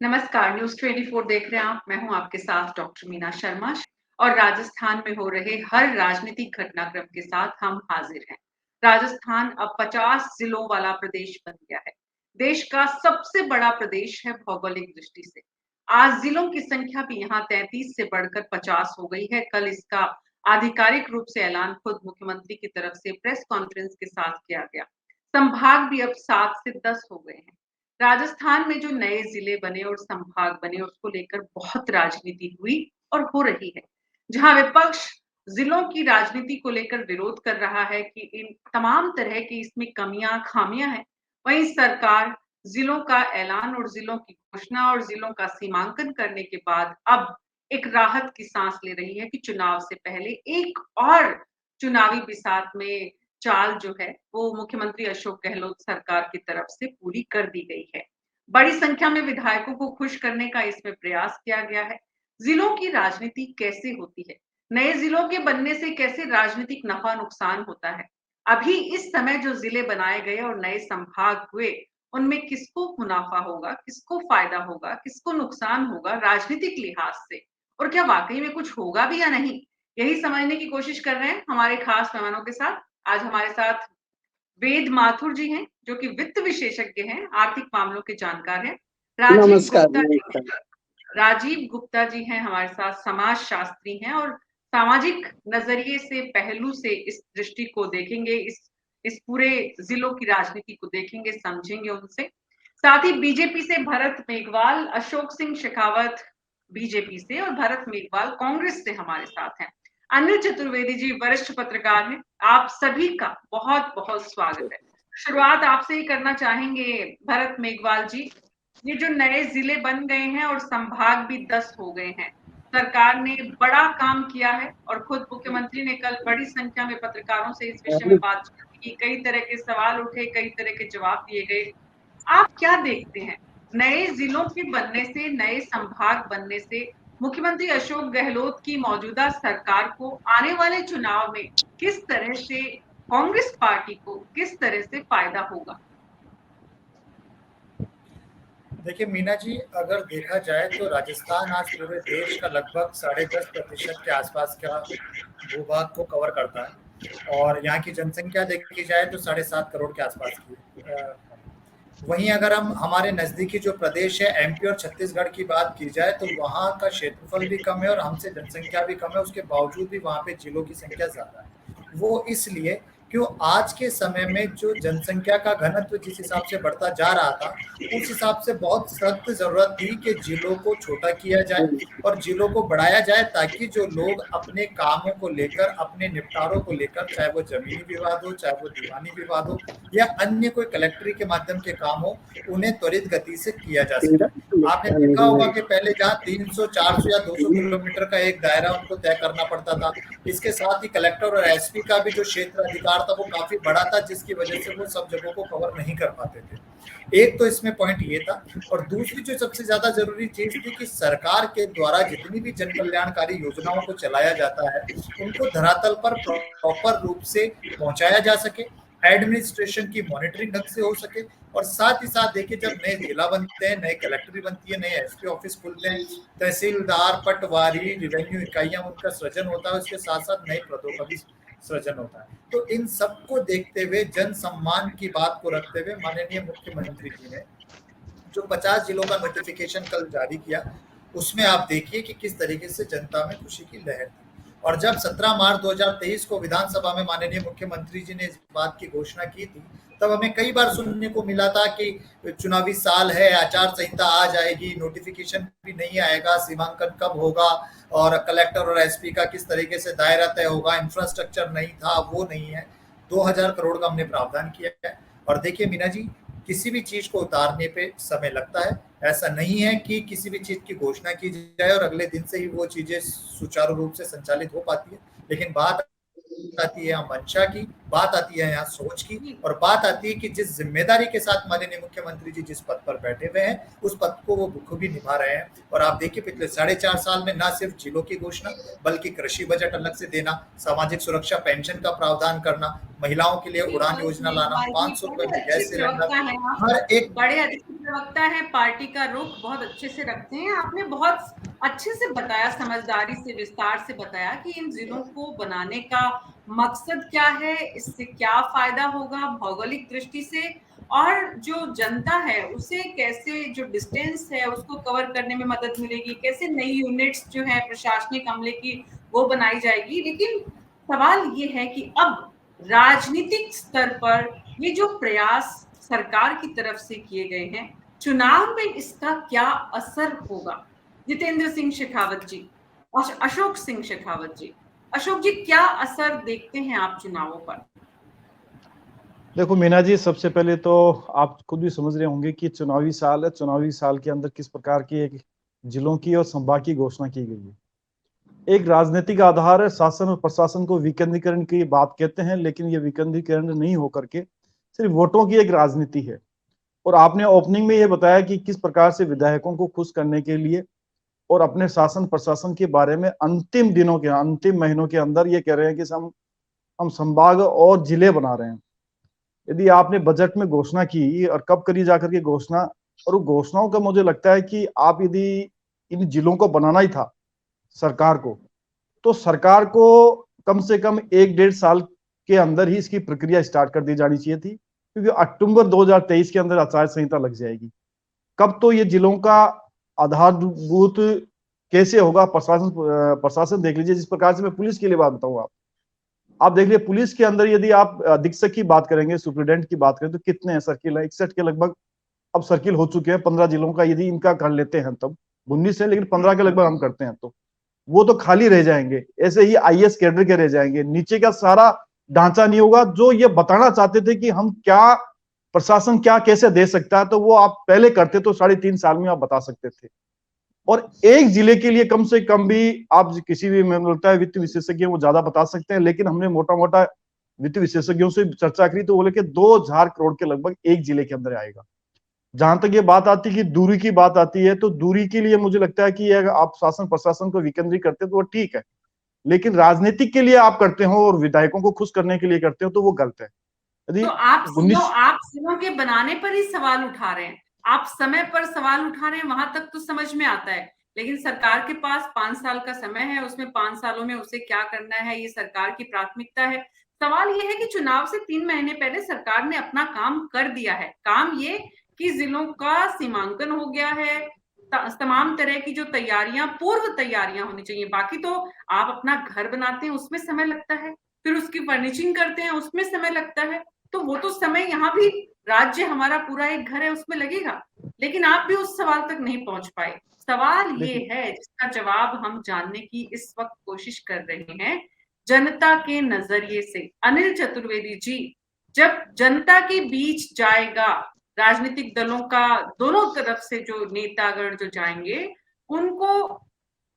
नमस्कार, न्यूज़ 24 देख रहे हैं आप। मैं हूं आपके साथ डॉक्टर मीना शर्मा और राजस्थान में हो रहे हर राजनीतिक घटनाक्रम के साथ हम हाजिर हैं। राजस्थान अब 50 जिलों वाला प्रदेश बन गया है। देश का सबसे बड़ा प्रदेश है भौगोलिक दृष्टि से। आज जिलों की संख्या भी यहाँ 33 से बढ़कर 50 हो गई है। कल इसका आधिकारिक रूप से ऐलान खुद मुख्यमंत्री की तरफ से प्रेस कॉन्फ्रेंस के साथ किया गया। संभाग भी अब 7 से 10 हो गए हैं। राजस्थान में जो नए जिले बने और संभाग बने उसको लेकर बहुत राजनीति हुई और हो रही है। जहां विपक्ष जिलों की राजनीति को लेकर विरोध कर रहा है कि इन तमाम तरह की इसमें कमियां खामियां हैं, वहीं सरकार जिलों का ऐलान और जिलों की घोषणा और जिलों का सीमांकन करने के बाद अब एक राहत की सांस ले रही है कि चुनाव से पहले एक और चुनावी बिसात में चाल जो है वो मुख्यमंत्री अशोक गहलोत सरकार की तरफ से पूरी कर दी गई है। बड़ी संख्या में विधायकों को खुश करने का इसमें प्रयास किया गया है। जिलों की राजनीति कैसे होती है? नए जिलों के बनने से कैसे राजनीतिक नफा नुकसान होता है? अभी इस समय जो जिले बनाए गए और नए संभाग हुए, उनमें किसको मुनाफा होगा, किसको फायदा होगा, किसको नुकसान होगा राजनीतिक लिहाज से? और क्या वाकई में कुछ होगा भी या नहीं? यही समझने की कोशिश कर रहे हैं हमारे खास मेहमानों के साथ। आज हमारे साथ वेद माथुर जी हैं, जो कि वित्त विशेषज्ञ हैं, आर्थिक मामलों के जानकार हैं। राजीव नमस्कार, गुप्ता जी नमस्कार। राजीव गुप्ता जी हैं हमारे साथ, समाजशास्त्री हैं और सामाजिक नज़रिए से, पहलू से इस दृष्टि को देखेंगे, इस पूरे ज़िलों की राजनीति को देखेंगे, समझेंगे उनसे। साथ ही बीजेपी से भरत मेघवाल, अशोक सिंह शेखावत बीजेपी से और भरत मेघवाल कांग्रेस से हमारे साथ हैं। अनिल चतुर्वेदी जी वरिष्ठ पत्रकार हैं। आप सभी का बहुत-बहुत स्वागत है। शुरुआत आपसे ही करना चाहेंगे भरत मेघवाल जी। ये जो नए जिले बन गए हैं और संभाग भी 10 हो गए हैं, सरकार ने बड़ा काम किया है और खुद मुख्यमंत्री ने कल बड़ी संख्या में पत्रकारों से इस विषय में बातचीत की। कई तरह के सवाल उठे, कई तरह के जवाब दिए गए। आप क्या देखते हैं? नए जिलों के बनने से, नए संभाग बनने से मुख्यमंत्री अशोक गहलोत की मौजूदा सरकार को आने वाले चुनाव में किस तरह से कांग्रेस पार्टी को किस तरह से फायदा होगा? देखिए मीना जी, अगर देखा जाए तो राजस्थान आज पूरे देश का लगभग 10.5% के आसपास का भूभाग को कवर करता है और यहाँ की जनसंख्या देखी जाए तो 7.5 करोड़ के आसपास की वहीं अगर हम हमारे नज़दीकी जो प्रदेश है एमपी और छत्तीसगढ़ की बात की जाए तो वहाँ का क्षेत्रफल भी कम है और हमसे जनसंख्या भी कम है। उसके बावजूद भी वहाँ पे जिलों की संख्या ज़्यादा है। वो इसलिए क्यों आज के समय में जो जनसंख्या का घनत्व जिस हिसाब से बढ़ता जा रहा था उस हिसाब से बहुत सख्त ज़रूरत थी कि जिलों को छोटा किया जाए और जिलों को बढ़ाया जाए ताकि जो लोग अपने कामों को लेकर, अपने निपटारों को लेकर, चाहे वो जमीनी विवाद हो, चाहे वो दीवानी विवाद हो या अन्य कोई कलेक्टरी के माध्यम के काम हो, उन्हें त्वरित गति से किया जा सके। आपने देखा होगा कि पहले जहाँ 300, 400 या 200 किलोमीटर का एक दायरा उनको तय करना पड़ता था। इसके साथ ही कलेक्टर और एसपी का भी जो क्षेत्र अधिकार था वो काफी बड़ा था, जिसकी वजह से वो सब जगहों को कवर नहीं कर पाते थे। एक तो इसमें पॉइंट ये था और दूसरी जो सबसे ज्यादा जरूरी चीज थी कि सरकार के द्वारा जितनी भी जन कल्याणकारी योजनाओं को चलाया जाता है उनको धरातल पर प्रॉपर रूप से पहुंचाया जा सके, एडमिनिस्ट्रेशन की मॉनिटरिंग ढंग से हो सके और साथ ही साथ देखिए जब नए जिला बनते हैं, नए कलेक्ट्री बनती है, नए एसपी ऑफिस खुलते हैं, तहसीलदार, पटवारी, रेवेन्यू इकाइयां उनका सृजन होता है, उसके साथ साथ नए पदों का भी सृजन होता है। तो इन सबको देखते हुए, जन सम्मान की बात को रखते हुए माननीय मुख्यमंत्री जी ने जो 50 जिलों का नोटिफिकेशन कल जारी किया उसमें आप देखिए कि किस तरीके से जनता में खुशी की लहर थी। और जब 17 मार्च 2023 को विधानसभा में माननीय मुख्यमंत्री जी ने इस बात की घोषणा की थी तब हमें कई बार सुनने को मिला था कि चुनावी साल है, आचार संहिता आ जाएगी, नोटिफिकेशन भी नहीं आएगा, सीमांकन कब होगा और कलेक्टर और एसपी का किस तरीके से दायरा तय होगा, इंफ्रास्ट्रक्चर नहीं था, वो नहीं है। 2000 करोड़ का हमने प्रावधान किया है और देखिए मीना जी, किसी भी चीज को उतारने पे समय लगता है। ऐसा नहीं है कि किसी भी चीज की घोषणा की जाए और अगले दिन से ही वो चीजें सुचारू रूप से संचालित हो पाती है, लेकिन बात आती है यहाँ मंशा की, बात आती है यहाँ सोच की और बात आती है कि जिस जिम्मेदारी के साथ माननीय मुख्यमंत्री जी जिस पद पर बैठे हुए हैं उस पद को वो बखूबी निभा रहे हैं। और आप देखिए पिछले 4.5 साल में न सिर्फ जिलों की घोषणा बल्कि कृषि बजट अलग से देना, सामाजिक सुरक्षा पेंशन का प्रावधान करना, महिलाओं के लिए उड़ान योजना लाना, 500 रुपए में गैस सिलेंडर, हर एक बड़े अधिक प्रवक्ता है, पार्टी का रुख बहुत अच्छे से रखते हैं। आपने बहुत अच्छे से बताया, समझदारी से, विस्तार से बताया कि इन जिलों को बनाने का मकसद क्या है, इससे क्या फायदा होगा भौगोलिक दृष्टि से, और जो जनता है उसे कैसे, जो डिस्टेंस है उसको कवर करने में मदद मिलेगी, कैसे नई यूनिट्स जो है प्रशासनिक अमले की वो बनाई जाएगी। लेकिन सवाल ये है कि अब राजनीतिक स्तर पर ये जो प्रयास सरकार की तरफ से किए गए हैं, चुनाव में इसका क्या असर होगा? जितेंद्र सिंह शेखावत जी, अशोक सिंह शेखावत जी, अशोक जी, क्या असर देखते हैं आप चुनावों पर? देखो मीना जी, सबसे पहले तो आप खुद भी समझ रहे होंगे कि चुनावी साल है। चुनावी साल के अंदर किस प्रकार की एक जिलों की और संभाग की घोषणा की गई है। एक राजनीतिक आधार है, शासन और प्रशासन को विकेंद्रीकरण की बात कहते हैं, लेकिन ये विकेंद्रीकरण नहीं होकर के सिर्फ वोटों की एक राजनीति है। और आपने ओपनिंग में ये बताया कि किस प्रकार से विधायकों को खुश करने के लिए और अपने शासन प्रशासन के बारे में अंतिम दिनों के, अंतिम महीनों के अंदर ये कह रहे हैं कि हम संभाग और जिले बना रहे हैं। यदि आपने बजट में घोषणा की और कब करी जाकर के घोषणा, और घोषणाओं का मुझे लगता है कि आप यदि इन जिलों को बनाना ही था सरकार को, तो सरकार को कम से कम 1-1.5 साल के अंदर ही इसकी प्रक्रिया स्टार्ट कर दी जानी चाहिए थी, क्योंकि अक्टूबर 2023 के अंदर आचार संहिता लग जाएगी। कब तो ये जिलों का आधारभूत कैसे होगा, प्रशासन देख लीजिए। जिस प्रकार से मैं पुलिस के लिए बात बताऊं, आप देख लीजिए पुलिस के अंदर यदि आप अधीक्षक की बात करेंगे, सुप्रिटेंडेंट की बात करें, तो कितने हैं सर्किल है? 61 के लगभग अब सर्किल हो चुके हैं 15 जिलों का। यदि इनका कर लेते हैं तब 19 है, लेकिन 15 के लगभग हम करते हैं, तो वो तो खाली रह जाएंगे। ऐसे ही आईएएस कैडर के रह जाएंगे, नीचे का सारा ढांचा नहीं होगा। जो ये बताना चाहते थे कि हम क्या, प्रशासन क्या कैसे दे सकता है, तो वो आप पहले करते तो 3.5 साल में आप बता सकते थे। और एक जिले के लिए कम से कम भी आप किसी भी, मैं बोलता है वित्त विशेषज्ञ वो ज्यादा बता सकते हैं, लेकिन हमने मोटा मोटा वित्त विशेषज्ञों से चर्चा करी तो बोले कि 2,000 करोड़ के लगभग एक जिले के अंदर आएगा। जहां तक ये बात आती है कि दूरी की बात आती है, तो दूरी के लिए मुझे लगता है कि अगर आप शासन प्रशासन को विकेंद्रीय करते तो वो ठीक है, लेकिन राजनीतिक के लिए आप करते हो और विधायकों को खुश करने के लिए करते हो तो वो गलत है। यदि तो आप 19 जिलों के बनाने पर ही सवाल उठा रहे हैं, आप समय पर सवाल उठा रहे हैं, वहां तक तो समझ में आता है। लेकिन सरकार के पास 5 साल का समय है, उसमें 5 सालों में उसे क्या करना है, ये सरकार की प्राथमिकता है। सवाल ये है कि चुनाव से 3 महीने पहले सरकार ने अपना काम कर दिया है। काम ये कि जिलों का सीमांकन हो गया है, तमाम तरह की जो तैयारियां, पूर्व तैयारियां होनी चाहिए। बाकी तो आप अपना घर बनाते हैं उसमें समय लगता है, फिर उसकी फर्निशिंग करते हैं उसमें समय लगता है, तो वो तो समय यहाँ भी, राज्य हमारा पूरा एक घर है उसमें लगेगा। लेकिन आप भी उस सवाल तक नहीं पहुंच पाए। सवाल ये है जिसका जवाब हम जानने की इस वक्त कोशिश कर रहे हैं जनता के नजरिए से। अनिल चतुर्वेदी जी, जब जनता के बीच जाएगा, राजनीतिक दलों का दोनों तरफ से जो नेतागण जो जाएंगे, उनको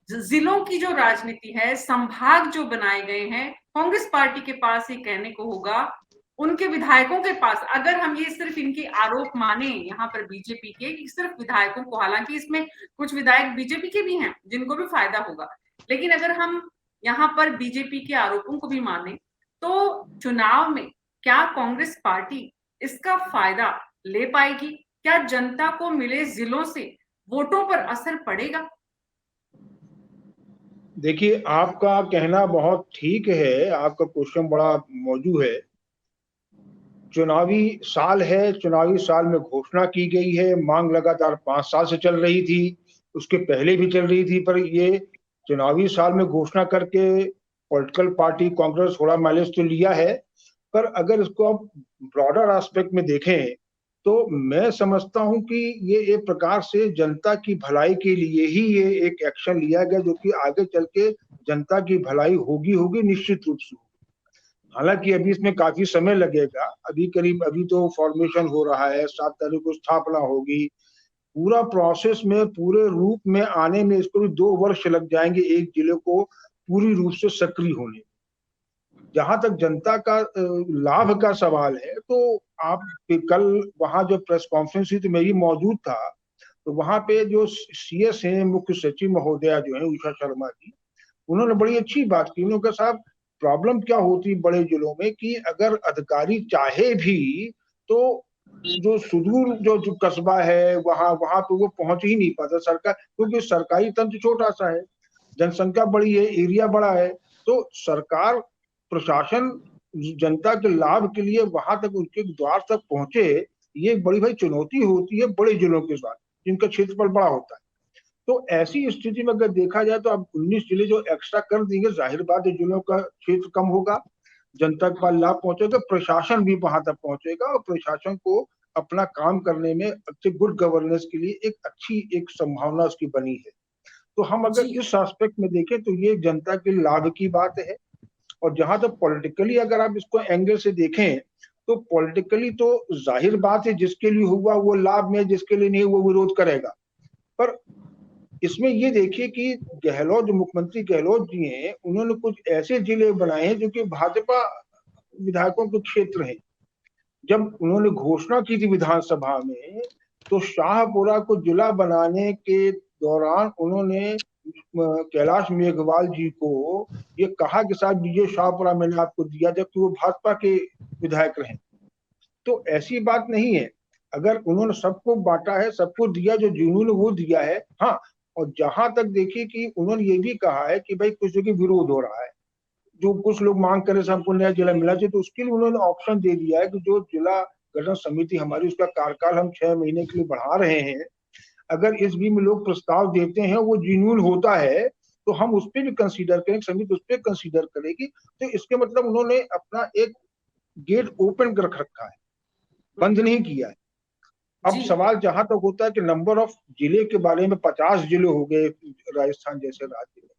जिलों की जो राजनीति है, संभाग जो बनाए गए हैं, कांग्रेस पार्टी के पास ही कहने को होगा, उनके विधायकों के पास। अगर हम ये सिर्फ इनके आरोप माने यहाँ पर बीजेपी के कि सिर्फ विधायकों को, हालांकि इसमें कुछ विधायक बीजेपी के भी हैं जिनको भी फायदा होगा, लेकिन अगर हम यहाँ पर बीजेपी के आरोपों को भी माने, तो चुनाव में क्या कांग्रेस पार्टी इसका फायदा ले पाएगी? क्या जनता को मिले जिलों से वोटों पर असर पड़ेगा? देखिए, आपका कहना बहुत ठीक है, आपका क्वेश्चन बड़ा मौजू है। चुनावी साल है, चुनावी साल में घोषणा की गई है, मांग लगातार 5 साल से चल रही थी, उसके पहले भी चल रही थी, पर ये चुनावी साल में घोषणा करके पॉलिटिकल पार्टी कांग्रेस थोड़ा माइलेज तो लिया है। पर अगर इसको आप ब्रॉडर एस्पेक्ट में देखें तो मैं समझता हूं कि ये एक प्रकार से जनता की भलाई के लिए ही ये एक एक्शन लिया गया, जो कि आगे चल के जनता की भलाई होगी निश्चित रूप से। हालांकि अभी इसमें काफी समय लगेगा, अभी तो फॉर्मेशन हो रहा है, 7 तारीख को स्थापना होगी, पूरा प्रोसेस में पूरे रूप में आने में इसको भी 2 वर्ष लग जाएंगे एक जिले को पूरी रूप से सक्रिय होने। जहां तक जनता का लाभ का सवाल है, तो आप कल वहां जो प्रेस कॉन्फ्रेंस हुई तो मैं ही मौजूद था, तो वहां पे जो सीएस हैं, मुख्य सचिव महोदया जो है उषा शर्मा जी, उन्होंने बड़ी अच्छी बात की। उन्होंने कहा साहब, प्रॉब्लम क्या होती बड़े जिलों में कि अगर अधिकारी चाहे भी तो जो सुदूर जो कस्बा है वहां तो वो पहुंच ही नहीं पाता सरकार, क्योंकि सरकारी तंत्र छोटा सा है, जनसंख्या बड़ी है, एरिया बड़ा है, तो सरकार प्रशासन जनता के लाभ के लिए वहां तक उनके द्वार तक पहुंचे, ये एक बड़ी भाई चुनौती होती है बड़े जिलों के साथ जिनका क्षेत्रफल बड़ा होता है। तो ऐसी स्थिति में अगर देखा जाए तो अब 19 जिले जो एक्स्ट्रा कर देंगे, जाहिर बात है जिलों का क्षेत्र कम होगा, जनता के पास लाभ पहुंचेगा, प्रशासन भी वहां तक पहुंचेगा और प्रशासन को अपना काम करने में अच्छे गुड गवर्नेंस के लिए एक अच्छी एक संभावना उसकी बनी है। तो हम अगर जी। इस एस्पेक्ट में देखें तो ये जनता के लाभ की बात है। और जहां तक पॉलिटिकली अगर आप इसको एंगल से देखें तो पॉलिटिकली तो जाहिर बात है जिसके लिए हुआ वो लाभ में, जिसके लिए नहीं वो विरोध करेगा। पर इसमें ये देखिए कि गहलोत, जो मुख्यमंत्री गहलोत जी हैं, उन्होंने कुछ ऐसे जिले बनाए हैं जो कि भाजपा विधायकों के क्षेत्र हैं। जब उन्होंने घोषणा की थी विधानसभा में तो शाहपुरा को जिला बनाने के दौरान उन्होंने कैलाश मेघवाल जी को ये कहा कि साहब ये शाहपुरा मैंने आपको दिया, जबकि वो भाजपा के विधायक रहे। तो ऐसी बात नहीं है, अगर उन्होंने सबको बांटा है, सबको दिया, जो जिन्होंने वो दिया है। हाँ, और जहां तक देखिए कि उन्होंने ये भी कहा है कि भाई कुछ जगह विरोध हो रहा है, जो कुछ लोग मांग कर रहे हमको नया जिला मिला चाहिए, तो उसके लिए उन्होंने ऑप्शन दे दिया है कि जो जिला गठन समिति हमारी उसका कार्यकाल हम 6 महीने के लिए बढ़ा रहे हैं, अगर इस बीच में लोग प्रस्ताव देते हैं वो जिन्यून होता है तो हम उस पर भी कंसीडर करें, समिति उस पर कंसीडर करेगी। तो इसके मतलब उन्होंने अपना एक गेट ओपन रख रखा है, बंद नहीं किया है। अब सवाल जहां तक होता है कि नंबर ऑफ जिले के बारे में, 50 जिले हो गए राजस्थान जैसे राज्य में,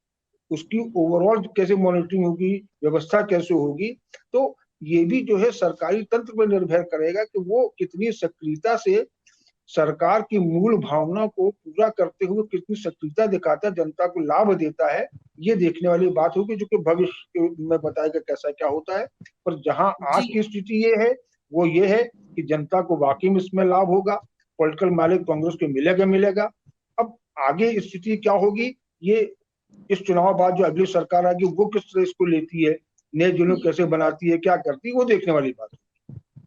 उसकी ओवरऑल कैसे मॉनिटरिंग होगी, व्यवस्था कैसे होगी, तो ये भी जो है सरकारी तंत्र पर निर्भर करेगा कि वो कितनी सक्रियता से सरकार की मूल भावना को पूरा करते हुए कितनी सक्रियता दिखाता है, जनता को लाभ देता है। ये देखने वाली बात होगी, जो कि भविष्य में बताएगा कैसा क्या होता है। पर जहां आज की स्थिति ये है वो ये है कि जनता को वाकई में इसमें लाभ होगा, पॉलिटिकल माइलेज कांग्रेस को मिलेगा। अब आगे स्थिति क्या होगी, ये इस चुनाव बाद जो अगली सरकार आएगी वो किस तरह इसको लेती है, नए जिलों कैसे बनाती है, क्या करती है, वो देखने वाली बात है।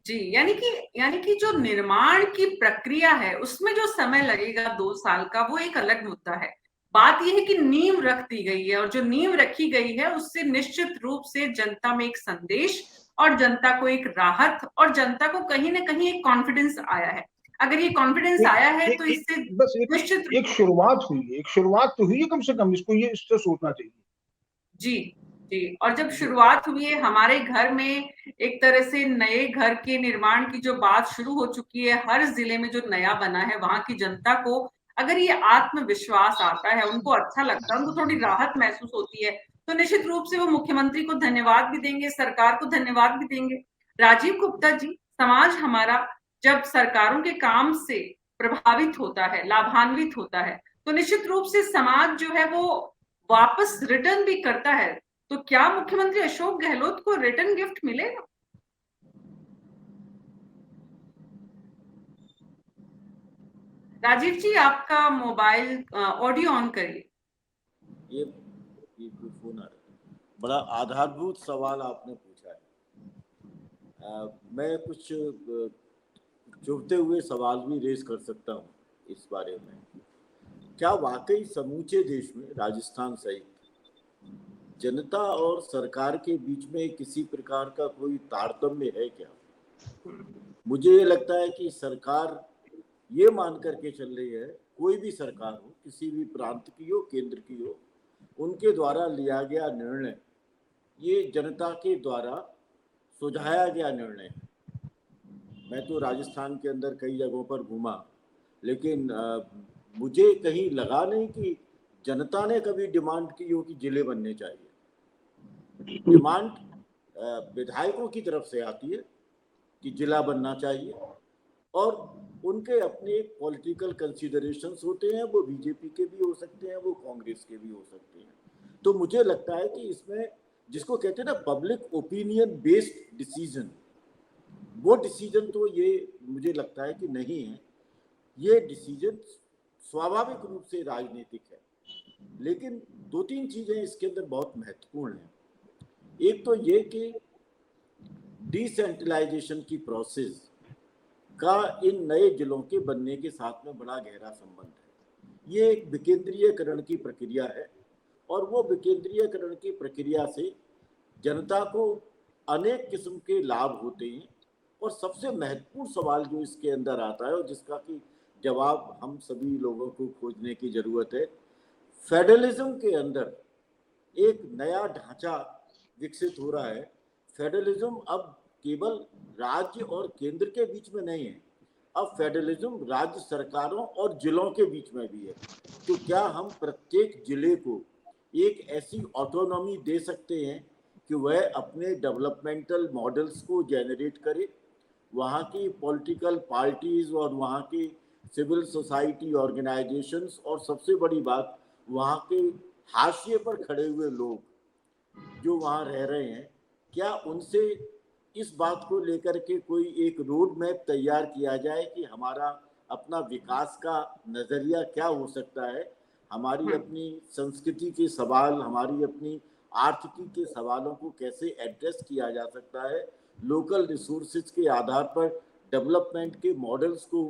जी, यानी कि जो निर्माण की प्रक्रिया है उसमें जो समय लगेगा 2 साल का, वो एक अलग मुद्दा है। बात यह है कि नींव रख दी गई है और जो नींव रखी गई है उससे निश्चित रूप से जनता में एक संदेश और जनता को एक राहत और जनता को कहीं ना कहीं एक कॉन्फिडेंस आया है। अगर ये कॉन्फिडेंस आया है तो इससे बस निश्चित एक शुरुआत हुई है, एक शुरुआत तो हुई है, कम से कम इसको ये इससे सोचना चाहिए। जी जी। और जब शुरुआत हुई है हमारे घर में, एक तरह से नए घर के निर्माण की जो बात शुरू हो चुकी है, हर जिले में जो नया बना है वहां की जनता को अगर ये आत्मविश्वास आता है, उनको अच्छा लगता है, उनको थोड़ी राहत महसूस होती है, तो निश्चित रूप से वो मुख्यमंत्री को धन्यवाद भी देंगे, सरकार को धन्यवाद भी देंगे। राजीव गुप्ता जी, समाज हमारा जब सरकारों के काम से प्रभावित होता है, लाभान्वित होता है, तो निश्चित रूप से समाज जो है वो वापस रिटर्न भी करता है। तो क्या मुख्यमंत्री अशोक गहलोत को रिटर्न गिफ्ट मिलेगा? राजीव जी, आपका मोबाइल ऑडियो ऑन करिए। ये कोई फोन आ रहा है। बड़ा आधारभूत सवाल आपने पूछा है। मैं कुछ चुभते हुए सवाल भी रेज कर सकता हूँ इस बारे में। क्या वाकई समूचे देश में, राजस्थान सहित, जनता और सरकार के बीच में किसी प्रकार का कोई तारतम्य है क्या? मुझे ये लगता है कि सरकार ये मान करके चल रही है, कोई भी सरकार हो, किसी भी प्रांत की हो, केंद्र की हो, उनके द्वारा लिया गया निर्णय ये जनता के द्वारा सुझाया गया निर्णय है। मैं तो राजस्थान के अंदर कई जगहों पर घूमा, लेकिन मुझे कहीं लगा नहीं कि जनता ने कभी डिमांड की हो कि जिले बनने चाहिए। डिमांड विधायकों की तरफ से आती है कि जिला बनना चाहिए, और उनके अपने पॉलिटिकल कंसिडरेशंस होते हैं, वो बीजेपी के भी हो सकते हैं, वो कांग्रेस के भी हो सकते हैं। तो मुझे लगता है कि इसमें जिसको कहते हैं ना पब्लिक ओपिनियन बेस्ड डिसीजन, वो डिसीजन तो ये मुझे लगता है कि नहीं है। ये डिसीजन स्वाभाविक रूप से राजनीतिक है, लेकिन 2-3 चीजें इसके अंदर बहुत महत्वपूर्ण हैं। एक तो ये कि डिसेंट्रलाइजेशन की प्रोसेस का इन नए जिलों के बनने के साथ में बड़ा गहरा संबंध है। ये एक विकेंद्रीयकरण की प्रक्रिया है और वो विकेंद्रीयकरण की प्रक्रिया से जनता को अनेक किस्म के लाभ होते हैं। और सबसे महत्वपूर्ण सवाल जो इसके अंदर आता है और जिसका कि जवाब हम सभी लोगों को खोजने की जरूरत है, फेडरलिज्म के अंदर एक नया ढांचा विकसित हो रहा है। फेडरलिज्म अब केवल राज्य और केंद्र के बीच में नहीं है, अब फेडरलिज्म राज्य सरकारों और जिलों के बीच में भी है। तो क्या हम प्रत्येक जिले को एक ऐसी ऑटोनॉमी दे सकते हैं कि वह अपने डेवलपमेंटल मॉडल्स को जनरेट करे, वहाँ की पॉलिटिकल पार्टीज और वहाँ की सिविल सोसाइटी ऑर्गेनाइजेशंस और सबसे बड़ी बात वहाँ के हाशिए पर खड़े हुए लोग जो वहाँ रह रहे हैं, क्या उनसे इस बात को लेकर के कोई एक रोड मैप तैयार किया जाए कि हमारा अपना विकास का नज़रिया क्या हो सकता है, हमारी अपनी संस्कृति के सवाल, हमारी अपनी आर्थिकी के सवालों को कैसे एड्रेस किया जा सकता है, लोकल रिसोर्सेज के आधार पर डेवलपमेंट के मॉडल्स को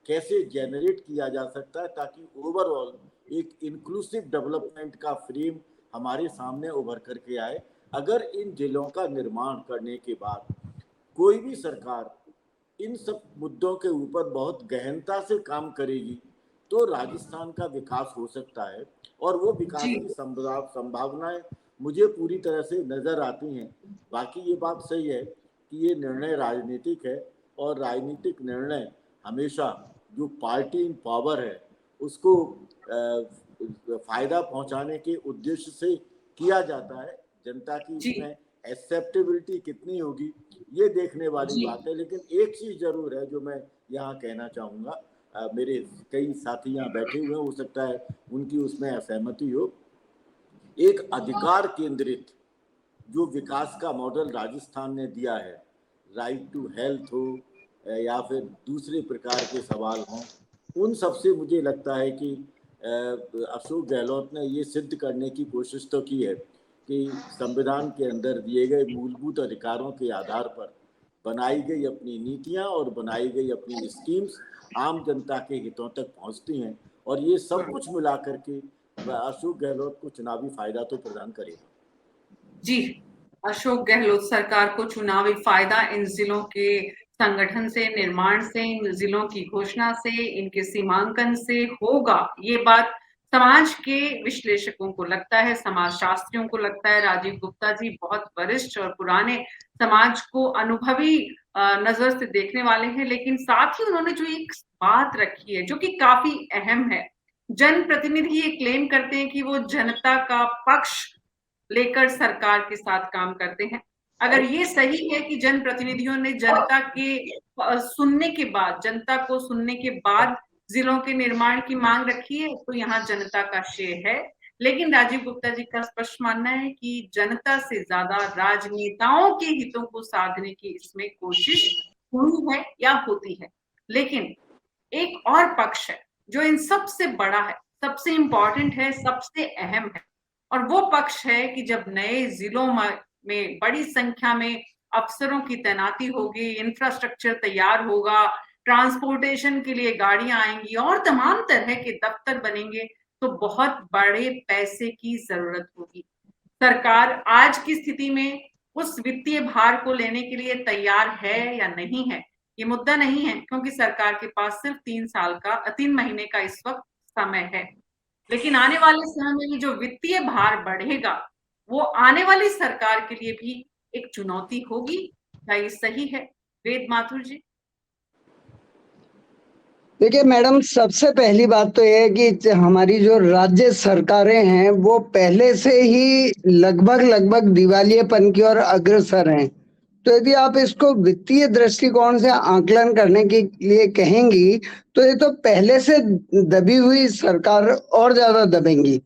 कैसे जनरेट किया जा सकता है, ताकि ओवरऑल एक इंक्लूसिव डेवलपमेंट का फ्रेम हमारे सामने उभर करके आए। अगर इन जिलों का निर्माण करने के बाद कोई भी सरकार इन सब मुद्दों के ऊपर बहुत गहनता से काम करेगी तो राजस्थान का विकास हो सकता है। और वो विकास की संभावनाएं मुझे पूरी तरह से नजर आती हैं। बाकी ये बात सही है कि ये निर्णय राजनीतिक है और राजनीतिक निर्णय हमेशा जो पार्टी इन पावर है उसको फायदा पहुंचाने के उद्देश्य से किया जाता है। जनता की इसमें एक्सेप्टेबिलिटी कितनी होगी ये देखने वाली बात है। लेकिन एक चीज जरूर है जो मैं यहाँ कहना चाहूँगा, मेरे कई साथी यहाँ बैठे हुए हैं, हो सकता है उनकी उसमें असहमति हो। एक अधिकार केंद्रित जो विकास का मॉडल राजस्थान ने दिया है, राइट टू हेल्थ हो या फिर दूसरे प्रकार के सवाल हों, उन सब से मुझे लगता है कि अशोक गहलोत ने ये सिद्ध करने की कोशिश तो की है कि संविधान के अंदर दिए गए मूलभूत अधिकारों के आधार पर बनाई गई अपनी नीतियां और बनाई गई अपनी स्कीम्स आम जनता के हितों तक पहुंचती हैं। और ये सब कुछ मिला करके अशोक गहलोत को चुनावी फायदा तो प्रदान करेगा। जी, अशोक गहलोत सरकार को चुनावी फायदा इन जिलों के संगठन से, निर्माण से, इन जिलों की घोषणा से, इनके सीमांकन से होगा। ये बात समाज के विश्लेषकों को लगता है, समाज शास्त्रियों को लगता है। राजीव गुप्ता जी बहुत वरिष्ठ और पुराने समाज को अनुभवी नजर से देखने वाले हैं, लेकिन साथ ही उन्होंने जो एक बात रखी है जो कि काफी अहम है, जनप्रतिनिधि ये क्लेम करते हैं कि वो जनता का पक्ष लेकर सरकार के साथ काम करते हैं। अगर ये सही है कि जनप्रतिनिधियों ने जनता के सुनने के बाद, जनता को सुनने के बाद जिलों के निर्माण की मांग रखी है, तो यहाँ जनता का श्रेय है। लेकिन राजीव गुप्ता जी का स्पष्ट मानना है कि जनता से ज्यादा राजनेताओं के हितों को साधने की इसमें कोशिश हुई है या होती है। लेकिन एक और पक्ष है जो इन सबसे बड़ा है, सबसे इंपॉर्टेंट है, सबसे अहम है, और वो पक्ष है कि जब नए जिलों में बड़ी संख्या में अफसरों की तैनाती होगी, इंफ्रास्ट्रक्चर तैयार होगा, ट्रांसपोर्टेशन के लिए गाड़ियां आएंगी और तमाम तरह के दफ्तर बनेंगे, तो बहुत बड़े पैसे की जरूरत होगी। सरकार आज की स्थिति में उस वित्तीय भार को लेने के लिए तैयार है या नहीं है, ये मुद्दा नहीं है, क्योंकि सरकार के पास सिर्फ 3 महीने का इस वक्त समय है। लेकिन आने वाले समय में जो वित्तीय भार बढ़ेगा वो आने वाली सरकार के लिए भी एक चुनौती होगी। क्या ये सही है, वेद माथुर जी? देखिए मैडम, सबसे पहली बात तो यह है कि हमारी जो राज्य सरकारें हैं वो पहले से ही लगभग दिवालियेपन की ओर अग्रसर हैं। तो यदि आप इसको वित्तीय दृष्टिकोण से आकलन करने के लिए कहेंगी तो ये तो पहले से दबी हुई सरकार और ज्यादा दबेंगी।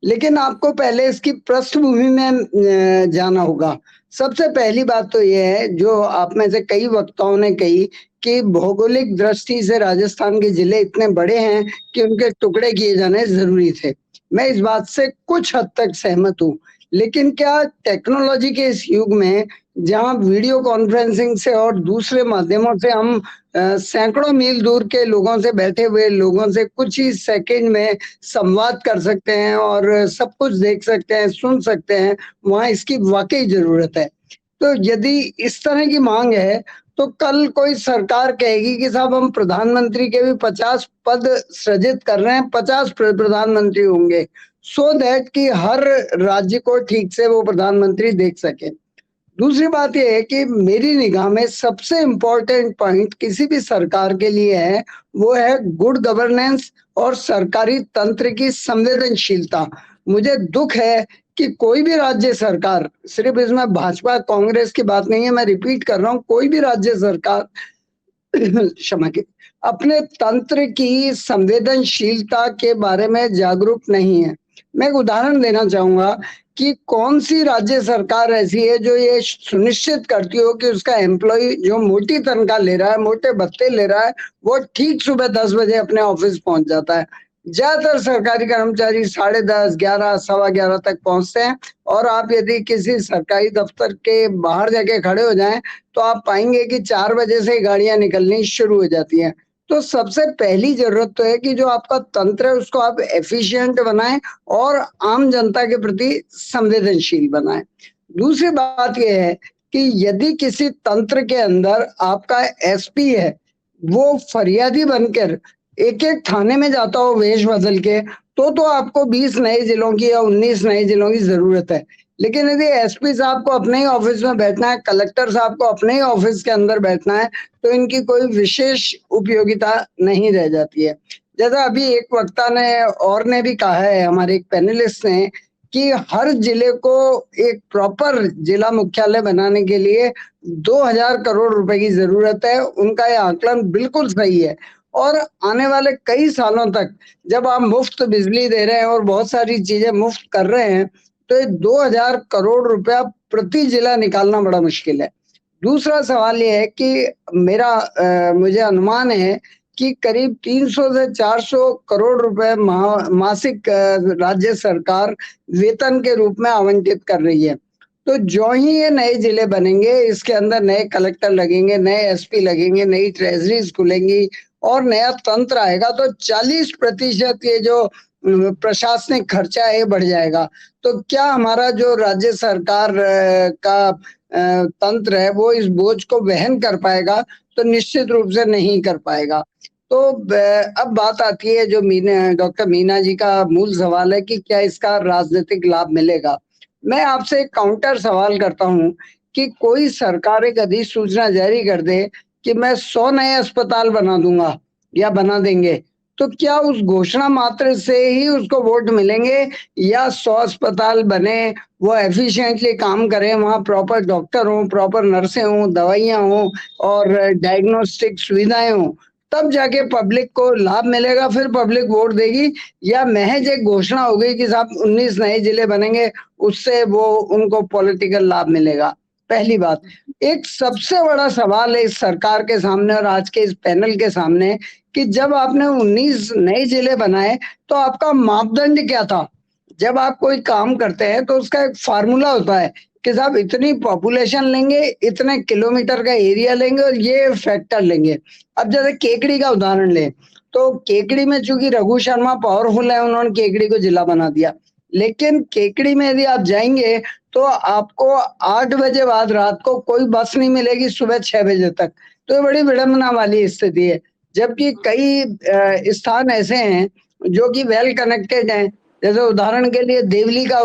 लेकिन आपको पहले इसकी पृष्ठभूमि में जाना होगा। सबसे पहली बात तो यह है, जो आप में से कई वक्ताओं ने कही कि भौगोलिक दृष्टि से राजस्थान के जिले इतने बड़े हैं कि उनके टुकड़े किए जाने जरूरी थे। मैं इस बात से कुछ हद तक सहमत हूँ, लेकिन क्या टेक्नोलॉजी के इस युग में जहां वीडियो कॉन्फ्रेंसिंग से और दूसरे माध्यमों से हम सैकड़ों मील दूर के लोगों से, बैठे हुए लोगों से कुछ ही सेकंड में संवाद कर सकते हैं और सब कुछ देख सकते हैं, सुन सकते हैं, वहां इसकी वाकई जरूरत है। तो यदि इस तरह की मांग है तो कल कोई सरकार कहेगी कि साहब हम प्रधानमंत्री के भी 50 पद सृजित कर रहे हैं, 50 प्रधानमंत्री होंगे, सो दैट कि हर राज्य को ठीक से वो प्रधानमंत्री देख सके। दूसरी बात यह है कि मेरी निगाह में सबसे इम्पोर्टेंट पॉइंट किसी भी सरकार के लिए है, वो है गुड गवर्नेंस और सरकारी तंत्र की संवेदनशीलता। मुझे दुख है कि कोई भी राज्य सरकार, सिर्फ इसमें भाजपा कांग्रेस की बात नहीं है, मैं रिपीट कर रहा हूं, कोई भी राज्य सरकार क्षमा के अपने तंत्र की संवेदनशीलता के बारे में जागरूक नहीं है। मैं एक उदाहरण देना चाहूंगा कि कौन सी राज्य सरकार ऐसी है जो ये सुनिश्चित करती हो कि उसका एम्प्लॉय जो मोटी तनख्वाह ले रहा है, मोटे भत्ते ले रहा है, वो ठीक सुबह 10 बजे अपने ऑफिस पहुंच जाता है। ज्यादातर सरकारी कर्मचारी 10:30, 11, 11:15 तक पहुंचते हैं और आप यदि किसी सरकारी दफ्तर के बाहर जाके खड़े हो जाएं तो आप पाएंगे कि 4 बजे से गाड़ियां निकलनी शुरू हो जाती हैं। तो सबसे पहली जरूरत तो है कि जो आपका तंत्र है उसको आप एफिशिएंट बनाएं और आम जनता के प्रति संवेदनशील बनाएं। दूसरी बात यह है कि यदि किसी तंत्र के अंदर आपका एसपी है, वो फरियादी बनकर एक एक थाने में जाता हो वेश बदल के, तो आपको 20 नए जिलों की या 19 नए जिलों की जरूरत है। लेकिन यदि एसपी साहब को अपने ही ऑफिस में बैठना है, कलेक्टर साहब को अपने ही ऑफिस के अंदर बैठना है, तो इनकी कोई विशेष उपयोगिता नहीं रह जाती है। जैसा अभी एक वक्ता ने और ने भी कहा है, हमारे एक पैनलिस्ट ने, कि हर जिले को एक प्रॉपर जिला मुख्यालय बनाने के लिए 2000 करोड़ रुपए की जरूरत है। उनका यह आकलन बिल्कुल सही है और आने वाले कई सालों तक जब आप मुफ्त बिजली दे रहे हैं और बहुत सारी चीजें मुफ्त कर रहे हैं, तो 2000 करोड़ रुपया प्रति जिला निकालना बड़ा मुश्किल है। दूसरा सवाल यह है कि मुझे अनुमान है कि करीब 300 से 400 करोड़ रुपए मासिक राज्य सरकार वेतन के रूप में आवंटित कर रही है। तो जो ही ये नए जिले बनेंगे, इसके अंदर नए कलेक्टर लगेंगे, नए एसपी लगेंगे, नई ट्रेजरीज खुलेंगी और नया तंत्र आएगा, तो 40% ये जो प्रशासनिक खर्चा है बढ़ जाएगा। तो क्या हमारा जो राज्य सरकार का तंत्र है वो इस बोझ को वहन कर पाएगा? तो निश्चित रूप से नहीं कर पाएगा। तो अब बात आती है जो डॉक्टर मीना जी का मूल सवाल है कि क्या इसका राजनीतिक लाभ मिलेगा। मैं आपसे एक काउंटर सवाल करता हूं कि कोई सरकार एक अधिसूचना जारी कर दे कि मैं 100 नए अस्पताल बना दूंगा या बना देंगे, तो क्या उस घोषणा मात्र से ही उसको वोट मिलेंगे या 100 अस्पताल बने, वो एफिशिएंटली काम करें, वहां प्रॉपर डॉक्टर हो, प्रॉपर नर्सें हो, दवाइयां हो और डायग्नोस्टिक सुविधाएं हो, तब जाके पब्लिक को लाभ मिलेगा, फिर पब्लिक वोट देगी? या महज एक घोषणा हो गई कि साहब 19 नए जिले बनेंगे, उससे वो उनको पॉलिटिकल लाभ मिलेगा? पहली बात। एक सबसे बड़ा सवाल है इस सरकार के सामने और आज के इस पैनल के सामने कि जब आपने 19 नए जिले बनाए तो आपका मापदंड क्या था? जब आप कोई काम करते हैं तो उसका एक फार्मूला होता है कि साहब इतनी पॉपुलेशन लेंगे, इतने किलोमीटर का एरिया लेंगे और ये फैक्टर लेंगे। अब जैसे केकड़ी का उदाहरण लें तो केकड़ी में चूंकि रघु शर्मा पावरफुल है, उन्होंने केकड़ी को जिला बना दिया, लेकिन केकड़ी में यदि आप जाएंगे तो आपको 8 बजे बाद रात को कोई बस नहीं मिलेगी सुबह 6 बजे तक। तो ये बड़ी विडंबना वाली स्थिति है। जबकि कई स्थान ऐसे हैं जो कि वेल कनेक्टेड हैं, जैसे उदाहरण के लिए देवली का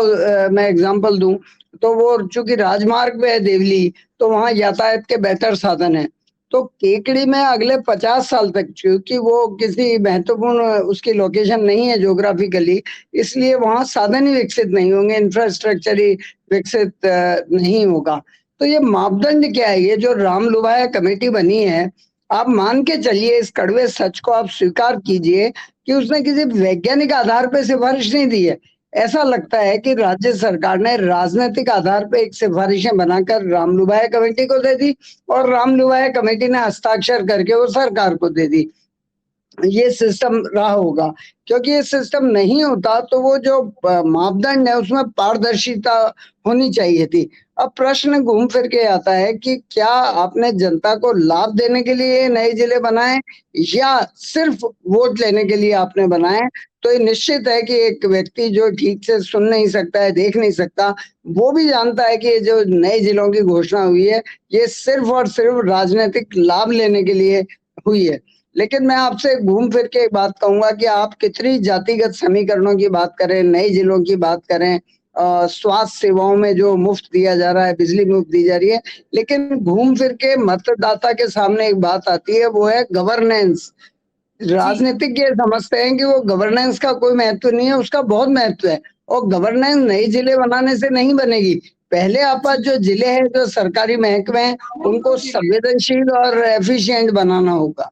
मैं एग्जांपल दूं तो वो चूंकि राजमार्ग पे है देवली, तो वहां यातायात के बेहतर साधन है। तो केकड़ी में अगले 50 साल तक, क्योंकि वो किसी महत्वपूर्ण उसकी लोकेशन नहीं है ज्योग्राफिकली, इसलिए वहां साधन ही विकसित नहीं होंगे, इंफ्रास्ट्रक्चर ही विकसित नहीं होगा। तो ये मापदंड क्या है? ये जो राम लुभाया कमेटी बनी है, आप मान के चलिए, इस कड़वे सच को आप स्वीकार कीजिए कि उसने किसी वैज्ञानिक आधार पर सिफारिश नहीं दी है। ऐसा लगता है कि राज्य सरकार ने राजनीतिक आधार पर एक सिफारिशें बनाकर राम लुभाया कमेटी को दे दी और राम लुभाया कमेटी ने हस्ताक्षर करके वो सरकार को दे दी। ये सिस्टम रहा होगा, क्योंकि ये सिस्टम नहीं होता तो वो जो मापदंड है उसमें पारदर्शिता होनी चाहिए थी। अब प्रश्न घूम फिर के आता है कि क्या आपने जनता को लाभ देने के लिए नए जिले बनाए या सिर्फ वोट लेने के लिए आपने बनाए? तो ये निश्चित है कि एक व्यक्ति जो ठीक से सुन नहीं सकता है, देख नहीं सकता, वो भी जानता है कि ये जो नए जिलों की घोषणा हुई है ये सिर्फ और सिर्फ राजनीतिक लाभ लेने के लिए हुई है। लेकिन मैं आपसे घूम फिर के एक बात कहूंगा कि आप कितनी जातिगत समीकरणों की बात करें, नए जिलों की बात करें, स्वास्थ्य सेवाओं में जो मुफ्त दिया जा रहा है, बिजली मुफ्त दी जा रही है, लेकिन घूम फिर के मतदाता के सामने एक बात आती है, वो है गवर्नेंस। राजनीतिक ये समझते हैं कि वो गवर्नेंस का कोई महत्व नहीं है, उसका बहुत महत्व है। और गवर्नेंस नए जिले बनाने से नहीं बनेगी। पहले आपका जो जिले हैं, जो सरकारी महकमे हैं, उनको संवेदनशील और एफिशिएंट बनाना होगा।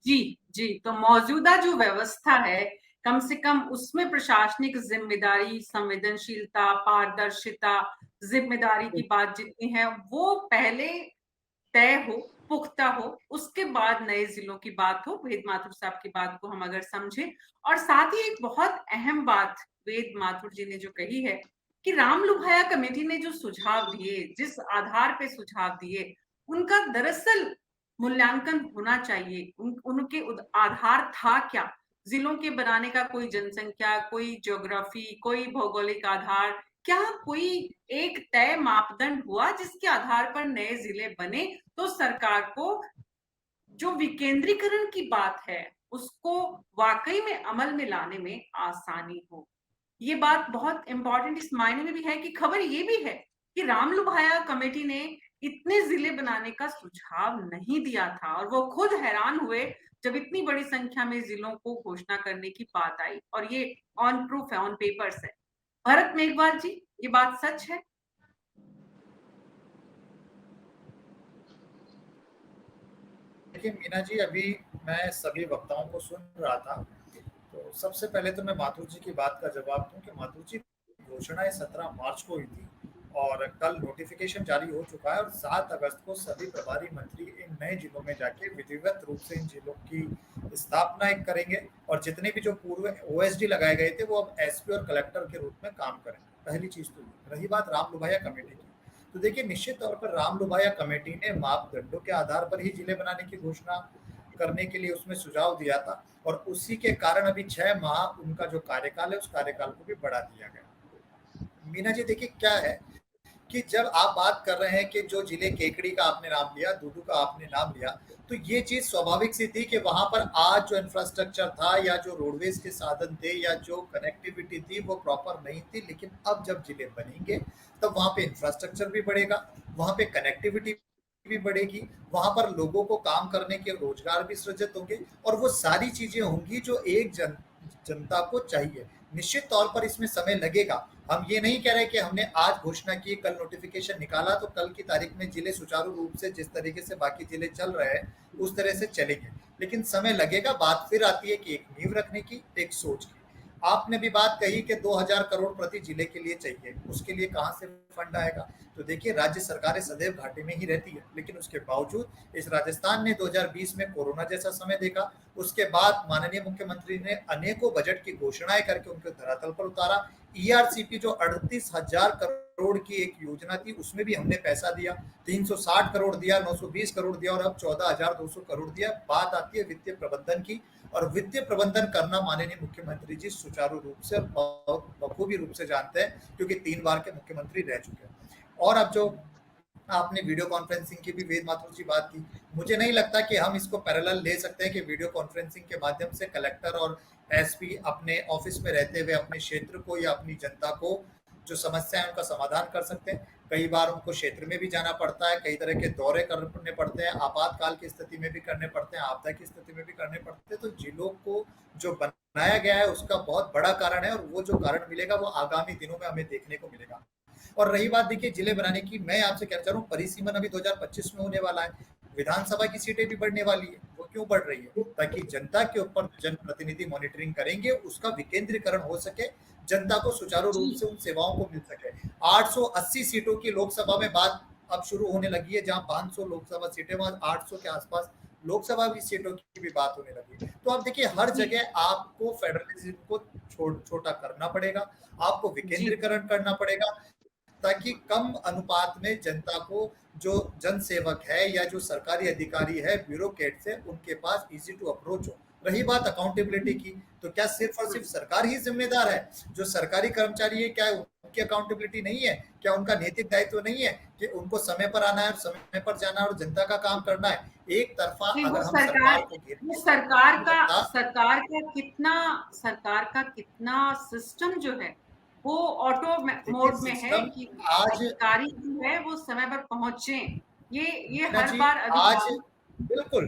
जी जी, तो मौजूदा जो व्यवस्था है कम से कम उसमें प्रशासनिक जिम्मेदारी, संवेदनशीलता, पारदर्शिता, जिम्मेदारी की बात जितनी है वो पहले तय हो, पुख्ता हो, उसके बाद नए जिलों की बात हो। वेद माथुर साहब की बात को हम अगर समझें, और साथ ही एक बहुत अहम बात वेद माथुर जी ने जो कही है कि राम लुभाया कमेटी ने जो सुझाव दिए, जिस आधार पे सुझाव दिए, उनका दरअसल मूल्यांकन होना चाहिए। उनके आधार था क्या? जिलों के बनाने का कोई जनसंख्या, कोई ज्योग्राफी, कोई भौगोलिक आधार, क्या कोई एक तय मापदंड हुआ जिसके आधार पर नए जिले बने तो सरकार को जो विकेंद्रीकरण की बात है उसको वाकई में अमल में लाने में आसानी हो? ये बात बहुत इंपॉर्टेंट इस मायने में भी है कि खबर ये भी है कि राम लुभाया कमेटी ने इतने जिले बनाने का सुझाव नहीं दिया था, और वो खुद हैरान हुए जब इतनी बड़ी संख्या में जिलों को घोषणा करने की बात आई। और ये ऑन प्रूफ है, ऑन पेपर्स है। भरत मेघवाल जी, ये बात सच है? देखिए मीना जी, अभी मैं सभी वक्ताओं को सुन रहा था, तो सबसे पहले तो मैं माथुर जी की बात का जवाब दूं कि माथुर जी घोषणा 17 मार्च को हुई थी और कल नोटिफिकेशन जारी हो चुका है और 7 अगस्त को सभी प्रभारी मंत्री इन नए जिलों में जाके विधिवत रूप से इन जिलों की स्थापना करेंगे और जितने भी जो पूर्व ओएसडी लगाए गए थे वो अब एसपी और कलेक्टर के रूप में काम करेंगे। पहली चीज तो रही बात राम लुभाया कमेटी की, तो देखिए निश्चित तौर पर राम लुभाया कमेटी ने मापदंडों के आधार पर ही जिले बनाने की घोषणा करने के लिए उसमें सुझाव दिया था और उसी के कारण अभी 6 माह उनका जो कार्यकाल है उस कार्यकाल को भी बढ़ा दिया गया। मीना जी देखिए क्या है कि जब आप बात कर रहे हैं कि जो जिले केकड़ी का आपने नाम लिया, दूदू का आपने नाम लिया, तो ये चीज स्वाभाविक सी थी कि वहां पर आज जो इंफ्रास्ट्रक्चर था या जो रोडवेज के साधन थे या जो कनेक्टिविटी थी वो प्रॉपर नहीं थी, लेकिन अब जब जिले बनेंगे तब वहां पे इंफ्रास्ट्रक्चर भी बढ़ेगा, वहां पे कनेक्टिविटी भी बढ़ेगी, वहां पर लोगों को काम करने के रोजगार भी सृजित होंगे और वो सारी चीजें होंगी जो एक जनता को चाहिए। निश्चित तौर पर इसमें समय लगेगा। हम ये नहीं कह रहे कि हमने आज घोषणा की, कल नोटिफिकेशन निकाला तो कल की तारीख में जिले सुचारू रूप से जिस तरीके से बाकी जिले चल रहे हैं उस तरह से चलेंगे, लेकिन समय लगेगा। बात फिर आती है कि एक नींव रखने की, एक सोच की। आपने भी बात कही कि 2000 करोड़ प्रति जिले के लिए चाहिए, उसके लिए कहां से फंड आएगा? तो देखिए राज्य सरकारें सदैव घाटे में ही रहती है, लेकिन उसके बावजूद इस राजस्थान ने 2020 में कोरोना जैसा समय देखा, उसके बाद माननीय मुख्यमंत्री ने अनेकों बजट की घोषणाएं करके उनको धरातल पर उतारा। ईआरसीपी जो 38,000 करोड़ की एक योजना थी उसमें भी हमने पैसा दिया, 360 करोड़ दिया, 920 करोड़ दिया और अब 14,200 करोड़ दिया। बात आती है वित्तीय प्रबंधन की, और वित्तीय प्रबंधन करना माननीय मुख्यमंत्री जी सुचारू रूप से बहुत बखूबी रूप से जानते हैं, क्योंकि 3 बार के मुख्यमंत्री रह चुके हैं। और अब जो आपने वीडियो कॉन्फ्रेंसिंग की भी वेद माथुर जी बात की, मुझे नहीं लगता कि हम इसको पैरेलल ले सकते हैं कि वीडियो कॉन्फ्रेंसिंग के माध्यम से कलेक्टर और एसपी अपने ऑफिस में रहते हुए अपने क्षेत्र को या अपनी जनता को जो समस्या है उनका समाधान कर सकते हैं। कई बार उनको क्षेत्र में भी जाना पड़ता है, कई तरह के दौरे करने पड़ते हैं, आपातकाल की स्थिति में भी करने पड़ते हैं, आपदा की स्थिति में भी करने पड़ते हैं। तो जिलों को जो बनाया गया है उसका बहुत बड़ा कारण है और वो जो कारण मिलेगा वो आगामी दिनों में हमें देखने को मिलेगा। और रही बात देखिए जिले बनाने की, मैं आपसे कहना चाह रहा हूँ परिसीमन अभी 2025 में होने वाला है, विधानसभा की सीटें भी बढ़ने वाली है। वो क्यों बढ़ रही है? ताकि जनता के ऊपर जनप्रतिनिधि मॉनिटरिंग करेंगे, उसका विकेंद्रीकरण हो सके, जनता को सुचारू रूप से उन सेवाओं को मिल सके। 880 सीटों की लोकसभा में बात अब शुरू होने लगी है, जहां 500 लोकसभा सीटें, वहां 800 के आसपास लोकसभा की सीटों की भी बात होने लगी। तो आप देखिए हर जगह आपको फेडरलिज्म को छोटा करना पड़ेगा, आपको विकेंद्रीकरण करना पड़ेगा, ताकि कम अनुपात में जनता को, जो जन सेवक है या जो सरकारी अधिकारी है, ब्यूरोक्रेट से, उनके पास इजी टू अप्रोच हो। रही बात अकाउंटेबिलिटी की, तो क्या सिर्फ और सिर्फ सरकार ही जिम्मेदार है? जो सरकारी कर्मचारी है, क्या उनकी अकाउंटेबिलिटी नहीं है? क्या उनका नैतिक दायित्व नहीं है कि उनको समय पर आना है, समय पर जाना है और जनता का काम करना है? एक तरफा अगर हम सरकार को सरकार का कितना सिस्टम जो है वो ऑटो मोड में है कि आज अधिकारी जो है वो समय पर पहुंचे। ये हर जी, बार आज बिल्कुल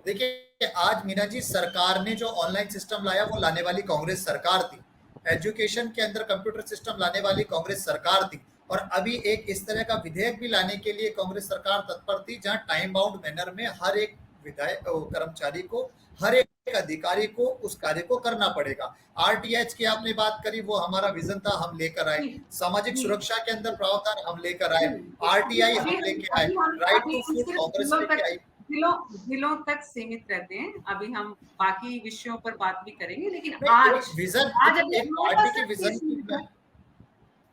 देखिए, आज मीना जी, सरकार ने जो ऑनलाइन सिस्टम लाया वो लाने वाली कांग्रेस सरकार थी। एजुकेशन के अंदर कंप्यूटर सिस्टम लाने वाली कांग्रेस सरकार थी। और अभी एक इस तरह का विधेयक भी लाने के लिए कांग्रेस सरकार तत्पर थी, जहां टाइम बाउंड मैनर में हर एक विधायक कर्मचारी को, हर एक अधिकारी को उस कार्य को करना पड़ेगा। आरटीएच की आपने बात करी, वो हमारा विजन था, हम लेकर आए। सामाजिक सुरक्षा के अंदर प्रावधान हम लेकर आए, आरटीआई हम लेके आए, राइट टू फूड कांग्रेस लेके आई। जिलों तक सीमित रहते हैं, अभी हम बाकी विषयों पर बात भी करेंगे, लेकिन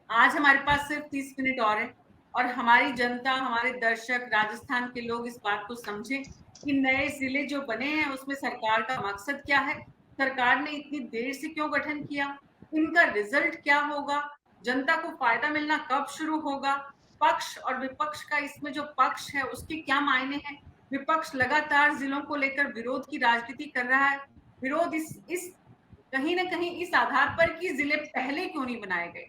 आज हमारे पास सिर्फ 30 मिनट और है, और हमारी जनता, हमारे दर्शक, राजस्थान के लोग इस बात को समझें कि नए जिले जो बने हैं उसमें सरकार का मकसद क्या है, सरकार ने इतनी देर से क्यों गठन किया, इनका रिजल्ट क्या होगा, जनता को फायदा मिलना कब शुरू होगा, पक्ष और विपक्ष का इसमें जो पक्ष है उसके क्या मायने हैं। विपक्ष लगातार जिलों को लेकर विरोध की राजनीति कर रहा है। विरोध इस कहीं ना कहीं इस आधार पर कि जिले पहले क्यों नहीं बनाए गए।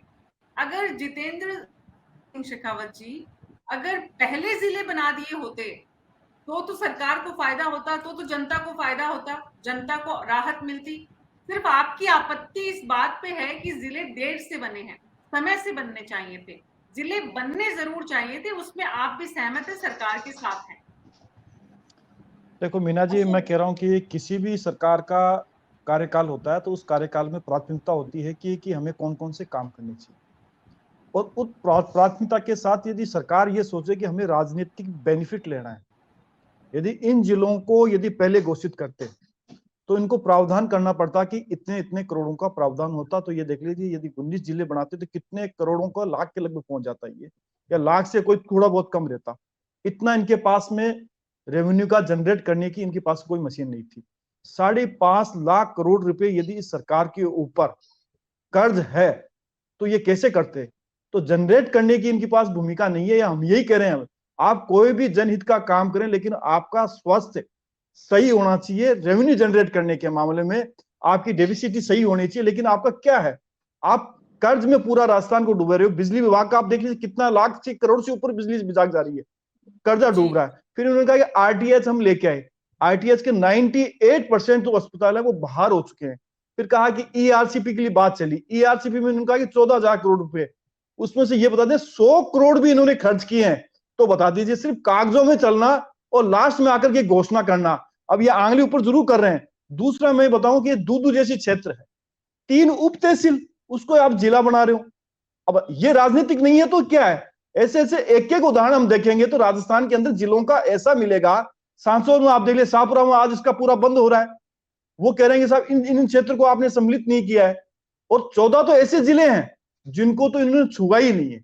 अगर जितेंद्र सिंह शेखावत जी अगर पहले जिले बना दिए होते तो सरकार को फायदा होता, तो जनता को फायदा होता, जनता को राहत मिलती। सिर्फ आपकी आपत्ति इस बात पे है कि जिले देर से बने हैं, समय से बनने चाहिए थे, जिले बनने जरूर चाहिए थे, उसमें आप भी सहमत है, सरकार के साथ हैं। देखो मीना जी, मैं कह रहा हूँ कि किसी भी सरकार का कार्यकाल होता है तो उस कार्यकाल में प्राथमिकता होती है कि हमें कौन कौन से काम करने चाहिए, और उस प्राथमिकता के साथ यदि सरकार ये सोचे कि हमें राजनीतिक बेनिफिट लेना है, यदि इन जिलों को यदि पहले घोषित करते तो इनको प्रावधान करना पड़ता कि इतने इतने करोड़ों का प्रावधान होता। तो ये देख लीजिए, यदि 19 जिले बनाते तो कितने करोड़ों का, लाख के लगभग पहुंच जाता ये, या लाख से कोई थोड़ा बहुत कम रहता। इतना इनके पास में रेवेन्यू का जनरेट करने की इनके पास कोई मशीन नहीं थी। 5.5 लाख करोड़ रुपए यदि इस सरकार के ऊपर कर्ज है तो ये कैसे करते? तो जनरेट करने की इनके पास भूमिका नहीं है। या हम यही कह रहे हैं, आप कोई भी जनहित का काम करें, लेकिन आपका स्वास्थ्य सही होना चाहिए। रेवेन्यू जनरेट करने के मामले में आपकी डेफिसिट सही होनी चाहिए, लेकिन आपका क्या है, आप कर्ज में पूरा राजस्थान को डूबे रहे हो। बिजली विभाग का आप देख लीजिए, कितना लाख से करोड़ से ऊपर बिजली विभाग जा रही है, कर्जा डूब रहा है। फिर उन्होंने कहा कि आरटीएच हम लेके आए, आरटीएच के 98% तो अस्पताल है वो बाहर हो चुके हैं। फिर कहा कि ईआरसीपी के लिए बात चली, ईआरसीपी में उन्होंने कहा कि 14,000 करोड़ रुपए, उसमें से ये बता दें 100 करोड़ भी इन्होंने खर्च किए हैं। तो बता दीजिए, सिर्फ कागजों में चलना और लास्ट में आकर के घोषणा करना। अब ये आंगली ऊपर जरूर कर रहे हैं। दूसरा मैं बताऊं कि दूदू जैसी क्षेत्र है, 3 उप तहसील, उसको आप जिला बना रहे हो। अब ये राजनीतिक नहीं है तो क्या है? ऐसे ऐसे एक एक उदाहरण हम देखेंगे तो राजस्थान के अंदर जिलों का ऐसा मिलेगा। सांसद में आप देख ले, शाहपुरा में आज इसका पूरा बंद हो रहा है। वो कह रहे हैं साहब इन क्षेत्र को आपने सम्मिलित नहीं किया है। और 14 तो ऐसे जिले हैं जिनको तो इन्होंने छुआ ही नहीं है,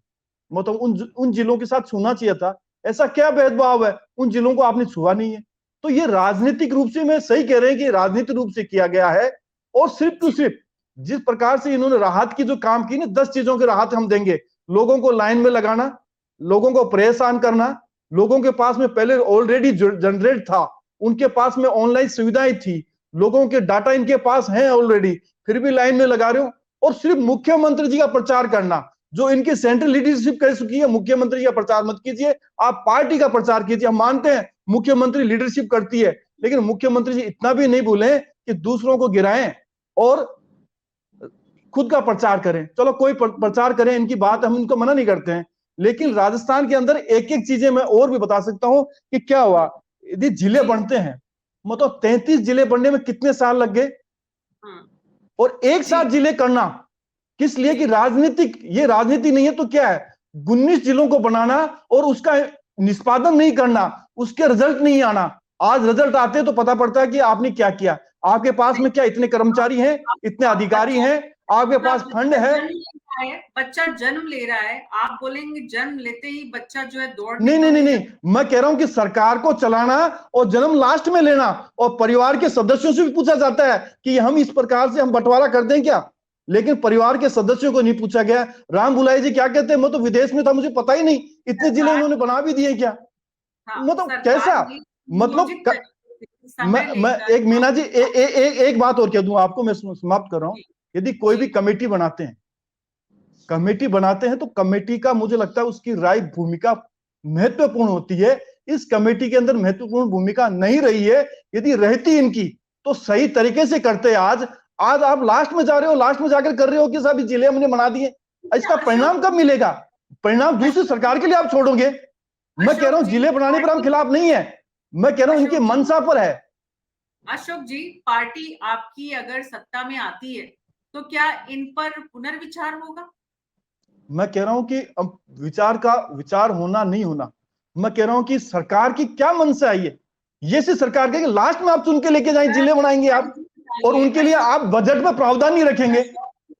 मतलब उन जिलों के साथ छूना चाहिए था। ऐसा क्या भेदभाव है, उन जिलों को आपने छुआ नहीं है। तो ये राजनीतिक रूप से, मैं सही कह रहे हैं कि राजनीतिक रूप से किया गया है। और सिर्फ तो सिर्फ जिस प्रकार से इन्होंने राहत की जो काम की ना, 10 चीजों की राहत हम देंगे। लोगों को लाइन में लगाना, लोगों को परेशान करना, लोगों के पास में पहले ऑलरेडी जनरेट था, उनके पास में ऑनलाइन सुविधाएं थी, लोगों के डाटा इनके पास है ऑलरेडी, फिर भी लाइन में लगा रहे हो। और सिर्फ मुख्यमंत्री जी का प्रचार करना, जो इनकी सेंट्रल लीडरशिप कर चुकी है। मुख्यमंत्री जी का प्रचार मत कीजिए, आप पार्टी का प्रचार कीजिए। हम मानते हैं मुख्यमंत्री लीडरशिप करती है, लेकिन मुख्यमंत्री जी इतना भी नहीं भूलें कि दूसरों को गिराएं और खुद का प्रचार करें। चलो कोई प्रचार करें, इनकी बात हम इनको मना नहीं करते हैं, लेकिन राजस्थान के अंदर एक एक चीजें मैं और भी बता सकता हूं कि क्या हुआ। यदि जिले बनते हैं, मतलब 33 जिले बनने में कितने साल लग गए, और एक साथ जिले करना किस लिए? कि ये राजनीति नहीं है तो क्या है? 19 जिलों को बनाना और उसका निष्पादन नहीं करना, उसके रिजल्ट नहीं आना, आज रिजल्ट आते हैं तो पता पड़ता है कि आपने क्या किया। आपके पास में क्या इतने कर्मचारी हैं, इतने अधिकारी हैं, आपके पास फंड है? बच्चा जन्म ले रहा है, आप बोलेंगे जन्म लेते ही बच्चा जो है दौड़ नहीं, मैं कह रहा हूं कि सरकार को चलाना और जन्म लास्ट में लेना, और परिवार के सदस्यों से भी पूछा जाता है कि हम इस प्रकार से हम बंटवारा कर दें क्या, लेकिन परिवार के सदस्यों को नहीं पूछा गया। राम बुलाई जी क्या कहते हैं, मैं तो विदेश में था, मुझे पता ही नहीं, इतने जिले उन्होंने बना भी दिए क्या? मतलब कैसा, मतलब मैं एक मीना जी एक बात और कह दूं आपको, मैं समाप्त कर रहा हूं। यदि कोई भी कमेटी बनाते हैं तो कमेटी का मुझे लगता है उसकी राय भूमिका महत्वपूर्ण होती है। इस कमेटी के अंदर महत्वपूर्ण भूमिका नहीं रही है, यदि रहती इनकी तो सही तरीके से करते। आज आप लास्ट में जा रहे हो, लास्ट में जाकर कर रहे हो कि साहब जिले हमने बना दिए। इसका परिणाम कब मिलेगा? परिणाम दूसरी सरकार के लिए आप छोड़ोगे। मैं कह रहा हूं जिले बनाने पर हम खिलाफ नहीं है, मैं कह रहा हूं इनकी मनसा पर है। अशोक जी, पार्टी आपकी अगर सत्ता में आती है तो क्या इन पर पुनर्विचार होगा? मैं कह रहा हूं कि अब विचार होना नहीं होना, मैं कह रहा हूं कि सरकार की क्या मनसा है ये से सरकार के लास्ट में आप चुन के लेके जाएं, जिले बनाएंगे आप, और उनके लिए आप बजट में प्रावधान नहीं रखेंगे।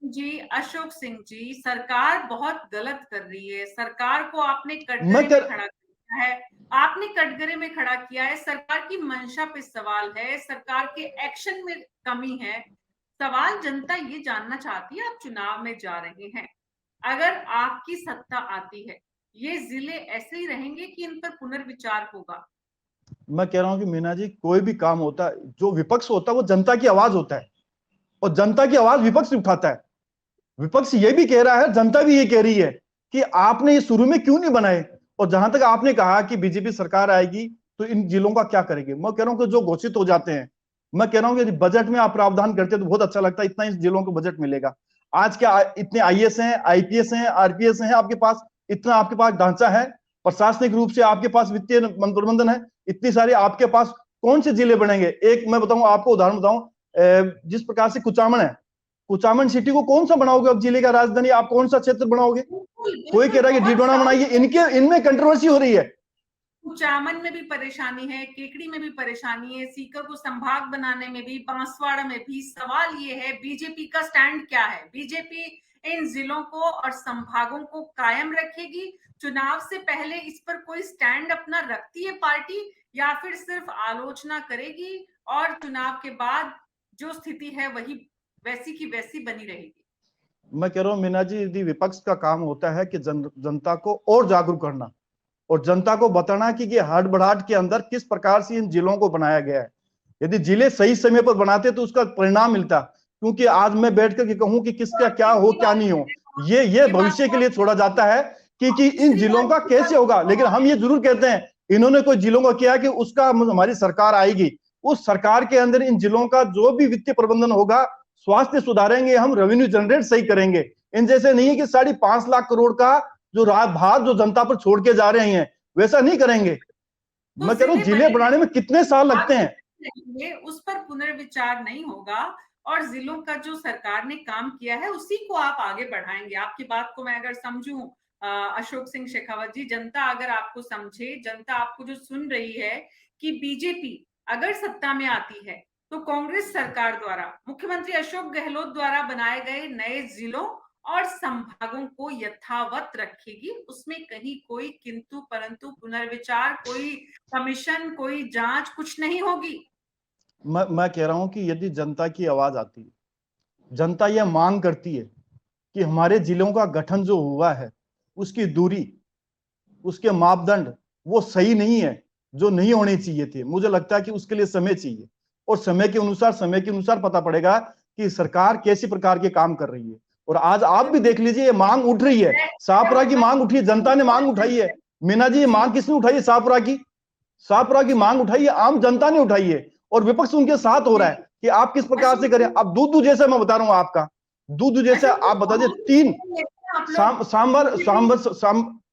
जी अशोक सिंह जी, सरकार बहुत गलत कर रही है। सरकार को आपने कटघरे में खड़ा किया है, आपने कटघरे में खड़ा किया है। सरकार की मंशा पे सवाल है, सरकार के एक्शन में कमी है। सवाल जनता ये जानना चाहती है, आप चुनाव में जा रहे हैं, अगर आपकी सत्ता आती है, ये जिले ऐसे ही रहेंगे कि इन पर पुनर्विचार होगा? मैं कह रहा हूं कि मीना जी, कोई भी काम होता है, जो विपक्ष होता है वो जनता की आवाज होता है, और जनता की आवाज विपक्ष उठाता है। विपक्ष ये भी कह रहा है, जनता भी ये कह रही है कि आपने ये शुरू में क्यों नहीं बनाए। और जहां तक आपने कहा कि बीजेपी सरकार आएगी तो इन जिलों का क्या करेंगे, मैं कह रहा हूं कि जो घोषित हो जाते हैं, मैं कह रहा हूं कि यदि बजट में आप प्रावधान करते तो बहुत अच्छा लगता है, इतना इन जिलों को बजट मिलेगा। आज क्या इतने आईएएस हैं, आईपीएस हैं, आरपीएस हैं आपके पास, इतना आपके पास ढांचा है, प्रशासनिक रूप से आपके पास वित्तीय प्रबंधन है, इतनी सारी आपके पास, कौन से जिले बनेंगे? एक मैं बताऊं आपको, उदाहरण बताऊं, जिस प्रकार से कुचामन है, कुचामन सिटी को कौन सा बनाओगे अब जिले का राजधानी? आप कौन सा क्षेत्र बनाओगे? कोई कह रहा है कि डीडोना बनाइए, इनमें कंट्रोवर्सी हो रही है। कुचामन में भी परेशानी है, केकड़ी में भी परेशानी है, सीकर को संभाग बनाने में भी, बांसवाड़ा में भी। सवाल ये है बीजेपी का स्टैंड क्या है? बीजेपी इन जिलों को और संभागों को कायम रखेगी? चुनाव से पहले इस पर कोई स्टैंड अपना रखती है पार्टी, या फिर सिर्फ आलोचना करेगी और चुनाव के बाद जो स्थिति है वही वैसी की वैसी बनी रहेगी? मैं कह रहा हूं मीना जी, यदि विपक्ष का काम होता है कि जनता को और जागरूक करना और जनता को बताना कि ये हड़बड़ाहट के अंदर किस प्रकार से इन जिलों को बनाया गया है, यदि जिले सही समय पर बनाते तो उसका परिणाम मिलता। क्योंकि आज मैं बैठ कर कहूं कि किसका क्या हो क्या नहीं हो, ये भविष्य के लिए छोड़ा जाता है कि इन जिलों का कैसे होगा। लेकिन हम ये जरूर कहते हैं, इन्होंने कोई जिलों का किया कि उसका हमारी सरकार आएगी, उस सरकार के अंदर इन जिलों का जो भी वित्तीय प्रबंधन होगा, स्वास्थ्य सुधारेंगे हम, रेवेन्यू जनरेट सही करेंगे। इन जैसे नहीं है कि 5.5 लाख करोड़ का जो भार जो जनता पर छोड़ के जा रहे हैं, वैसा नहीं करेंगे। तो मैं कह रहा हूं जिले बनाने में कितने साल लगते हैं, उस पर पुनर्विचार नहीं होगा, और जिलों का जो सरकार ने काम किया है उसी को आप आगे बढ़ाएंगे। आपकी बात को मैं अगर समझूं अशोक सिंह शेखावत जी, जनता अगर आपको समझे, जनता आपको जो सुन रही है कि बीजेपी अगर सत्ता में आती है तो कांग्रेस सरकार द्वारा, मुख्यमंत्री अशोक गहलोत द्वारा बनाए गए नए जिलों और संभागों को यथावत रखेगी, उसमें कहीं कोई किंतु परंतु, पुनर्विचार, कोई कमीशन, कोई जांच, कुछ नहीं होगी। मैं कह रहा हूं कि यदि जनता की आवाज आती है, जनता यह मांग करती है कि हमारे जिलों का गठन जो हुआ है उसकी दूरी, उसके मापदंड वो सही नहीं है, जो नहीं होने चाहिए थे, मुझे लगता है कि उसके लिए समय चाहिए, और समय के अनुसार पता पड़ेगा कि सरकार कैसी प्रकार के काम कर रही है। और आज आप भी देख लीजिए, ये मांग उठ रही है, शाहपुरा की मांग उठी है, जनता ने मांग उठाई है। मीना जी, ये मांग किसने उठाई है? शाहपुरा की मांग उठाई है, आम जनता ने उठाई है, और विपक्ष उनके साथ हो रहा है कि आप किस प्रकार से करें। अब दूध जैसा मैं बता रहा हूं, आपका दूध जैसा आप बता दीजिए, 3 सांबर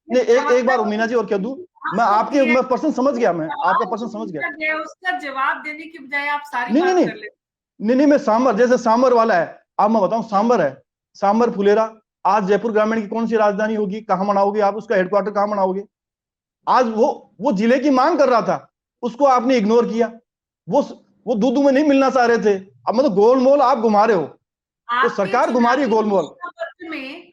ने एक बार मीना जी और कह दूं, मैं प्रश्न समझ गया, मैं आपका प्रश्न समझ गया। उसका जवाब देने की बजाय आप सारी नहीं, मैं सांबर, जैसे सांबर वाला है, आप मैं बताऊं, सांबर है, सांबर फुलेरा। आज जयपुर ग्रामीण की कौन सी राजधानी होगी, कहां मनाओगे आप, उसका हेडक्वार्टर कहां मनाओगे? आज वो जिले की मांग कर रहा था, उसको आपने इग्नोर किया। वो दूधू में नहीं मिलना चाह रहे थे, अब मतलब गोलमोल आप घुमा रहे हो, तो सरकार घुमा रही है गोलमोल।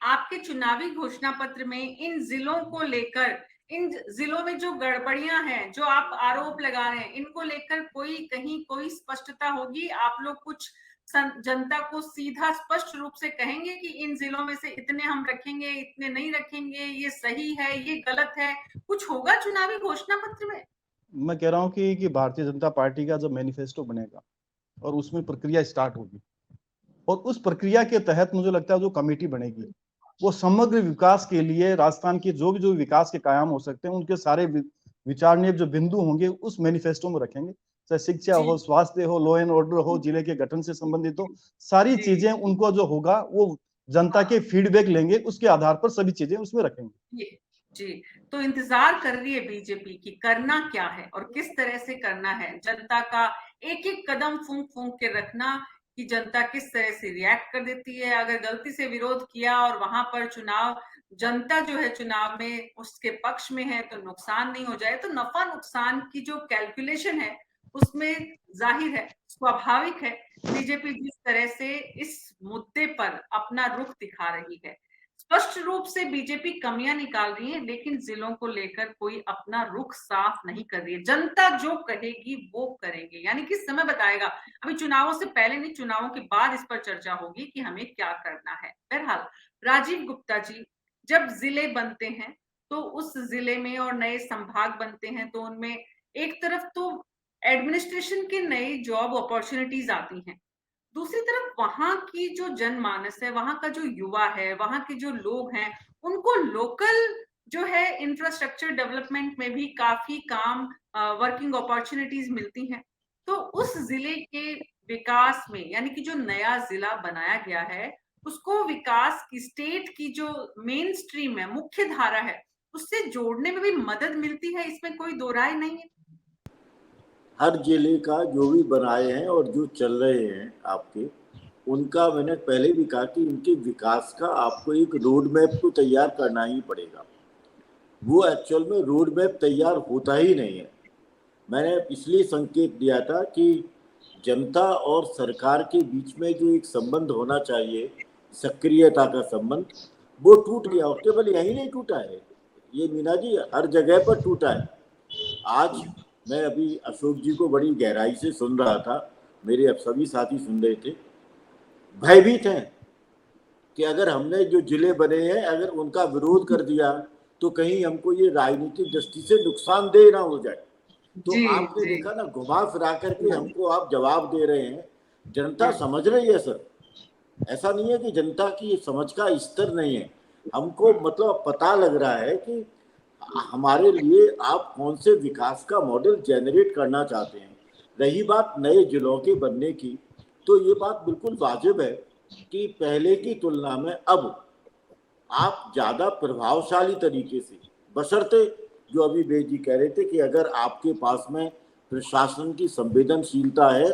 आपके चुनावी घोषणा पत्र में इन जिलों को लेकर, इन जिलों में जो गड़बड़ियां हैं, जो आप आरोप लगा रहे हैं, इनको लेकर कहीं कोई स्पष्टता होगी? आप लोग कुछ जनता को सीधा स्पष्ट रूप से कहेंगे कि इन जिलों में से इतने हम रखेंगे, इतने नहीं रखेंगे, ये सही है, ये गलत है, कुछ होगा चुनावी घोषणा पत्र में? मैं कह रहा हूं कि भारतीय जनता पार्टी का जब मैनिफेस्टो बनेगा और उसमें प्रक्रिया स्टार्ट होगी, और उस प्रक्रिया के तहत मुझे लगता है जो कमेटी बनेगी वो समग्र विकास के लिए राजस्थान के जो भी विकास के कायम हो सकते हैं उनके सारे विचारणीय जो बिंदु होंगे उस मैनिफेस्टो में रखेंगे, चाहे शिक्षा हो, स्वास्थ्य हो, लॉ एंड ऑर्डर हो, जिले के गठन से संबंधित हो, सारी चीजें उनको जो होगा वो जनता के फीडबैक लेंगे, उसके आधार पर सभी चीजें उसमें रखेंगे। जी, तो इंतजार कर रही है बीजेपी कि करना क्या है और किस तरह से करना है, जनता का एक एक कदम फूंक फूंक के रखना कि जनता किस तरह से रिएक्ट कर देती है। अगर गलती से विरोध किया और वहां पर जनता जो है चुनाव में उसके पक्ष में है तो नुकसान नहीं हो जाए, तो नफा नुकसान की जो कैलकुलेशन है उसमें जाहिर है, स्वाभाविक है बीजेपी जिस तरह से इस मुद्दे पर अपना रुख दिखा रही है। स्पष्ट रूप से बीजेपी कमियां निकाल रही है, लेकिन जिलों को लेकर कोई अपना रुख साफ नहीं कर रही है। जनता जो कहेगी वो करेंगे, यानी कि समय बताएगा। अभी चुनावों से पहले नहीं, चुनावों के बाद इस पर चर्चा होगी कि हमें क्या करना है। बहरहाल राजीव गुप्ता जी, जब जिले बनते हैं तो उस जिले में और नए संभाग बनते हैं तो उनमें एक तरफ तो एडमिनिस्ट्रेशन के नए जॉब अपॉर्चुनिटीज आती हैं, दूसरी तरफ वहां की जो जनमानस है, वहां का जो युवा है, वहां के जो लोग हैं, उनको लोकल जो है इंफ्रास्ट्रक्चर डेवलपमेंट में भी काफी काम, वर्किंग अपॉर्चुनिटीज मिलती हैं। तो उस जिले के विकास में, यानी कि जो नया जिला बनाया गया है, उसको विकास की, स्टेट की जो मेन स्ट्रीम है, मुख्य धारा है, उससे जोड़ने में भी मदद मिलती है, इसमें कोई दो राय नहीं है। हर जिले का जो भी बनाए हैं और जो चल रहे हैं आपके, उनका मैंने पहले भी कहा कि इनके विकास का आपको एक रोड मैप तो तैयार करना ही पड़ेगा। वो एक्चुअल में रोड मैप तैयार होता ही नहीं है। मैंने इसलिए संकेत दिया था कि जनता और सरकार के बीच में जो एक संबंध होना चाहिए, सक्रियता का संबंध, वो टूट गया। और केवल यही नहीं टूटा है, ये मीना जी हर जगह पर टूटा है। आज मैं अभी अशोक जी को बड़ी गहराई से सुन रहा था, मेरे अब सभी साथी सुन रहे थे, भयभीत हैं कि अगर हमने जो जिले बने हैं अगर उनका विरोध कर दिया तो कहीं हमको ये राजनीतिक दृष्टि से नुकसानदेह ना हो जाए। तो आपने देखा ना, घुमा फिरा करके हमको आप जवाब दे रहे हैं। जनता समझ रही है सर, ऐसा नहीं है कि जनता की समझ का स्तर नहीं है। हमको मतलब पता लग रहा है कि हमारे लिए आप कौन से विकास का मॉडल जनरेट करना चाहते हैं। रही बात नए जिलों के बनने की, तो ये बात बिल्कुल वाजिब है कि पहले की तुलना में अब आप ज़्यादा प्रभावशाली तरीके से, बशर्ते जो अभी बेद जी कह रहे थे कि अगर आपके पास में प्रशासन की संवेदनशीलता है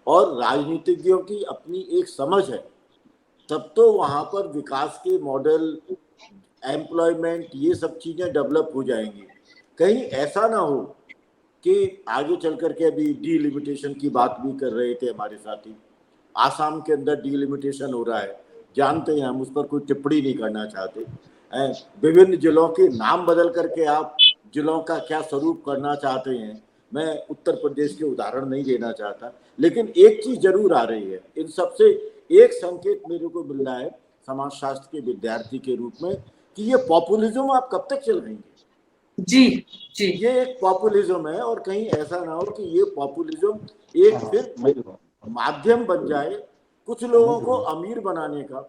और राजनीतिज्ञों की अपनी एक समझ है, तब तो वहाँ पर विकास के मॉडल, एम्प्लॉयमेंट, ये सब चीज़ें डेवलप हो जाएंगी। कहीं ऐसा ना हो कि आगे चल कर के, अभी डीलिमिटेशन की बात भी कर रहे थे हमारे साथी, आसाम के अंदर डीलिमिटेशन हो रहा है, जानते हैं, हम उस पर कोई टिप्पणी नहीं करना चाहते। विभिन्न जिलों के नाम बदल करके आप जिलों का क्या स्वरूप करना चाहते हैं, मैं उत्तर प्रदेश के उदाहरण नहीं देना चाहता, लेकिन एक चीज जरूर आ रही है। इन सबसे एक संकेत मेरे को मिल रहा है समाजशास्त्र के विद्यार्थी के रूप में कि ये पॉपुलिज्म आप कब तक चलाएंगे। जी, ये एक पॉपुलिज्म है, और कहीं ऐसा ना हो कि ये पॉपुलिज्म एक फिर माध्यम बन जाए कुछ लोगों को अमीर बनाने का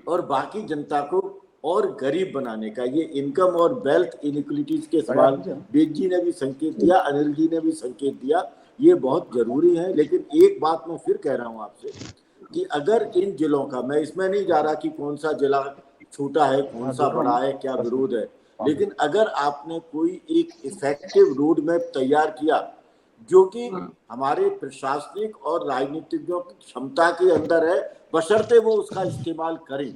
और बाकी जनता को और गरीब बनाने का। ये इनकम और वेल्थ इनइक्वालिटीज के सवाल बेद जी ने भी संकेत दिया, अनिल जी ने भी संकेत दिया, ये बहुत जरूरी है। लेकिन एक बात मैं फिर कह रहा हूँ आपसे कि अगर इन जिलों का, मैं इसमें नहीं जा रहा कि कौन सा जिला छोटा है कौन सा बड़ा है, क्या विरोध है, लेकिन अगर आपने कोई एक इफेक्टिव रोड मैप तैयार किया जो कि हमारे प्रशासनिक और राजनीतिज्ञों की क्षमता के अंदर है, बशर्ते वो उसका इस्तेमाल करें,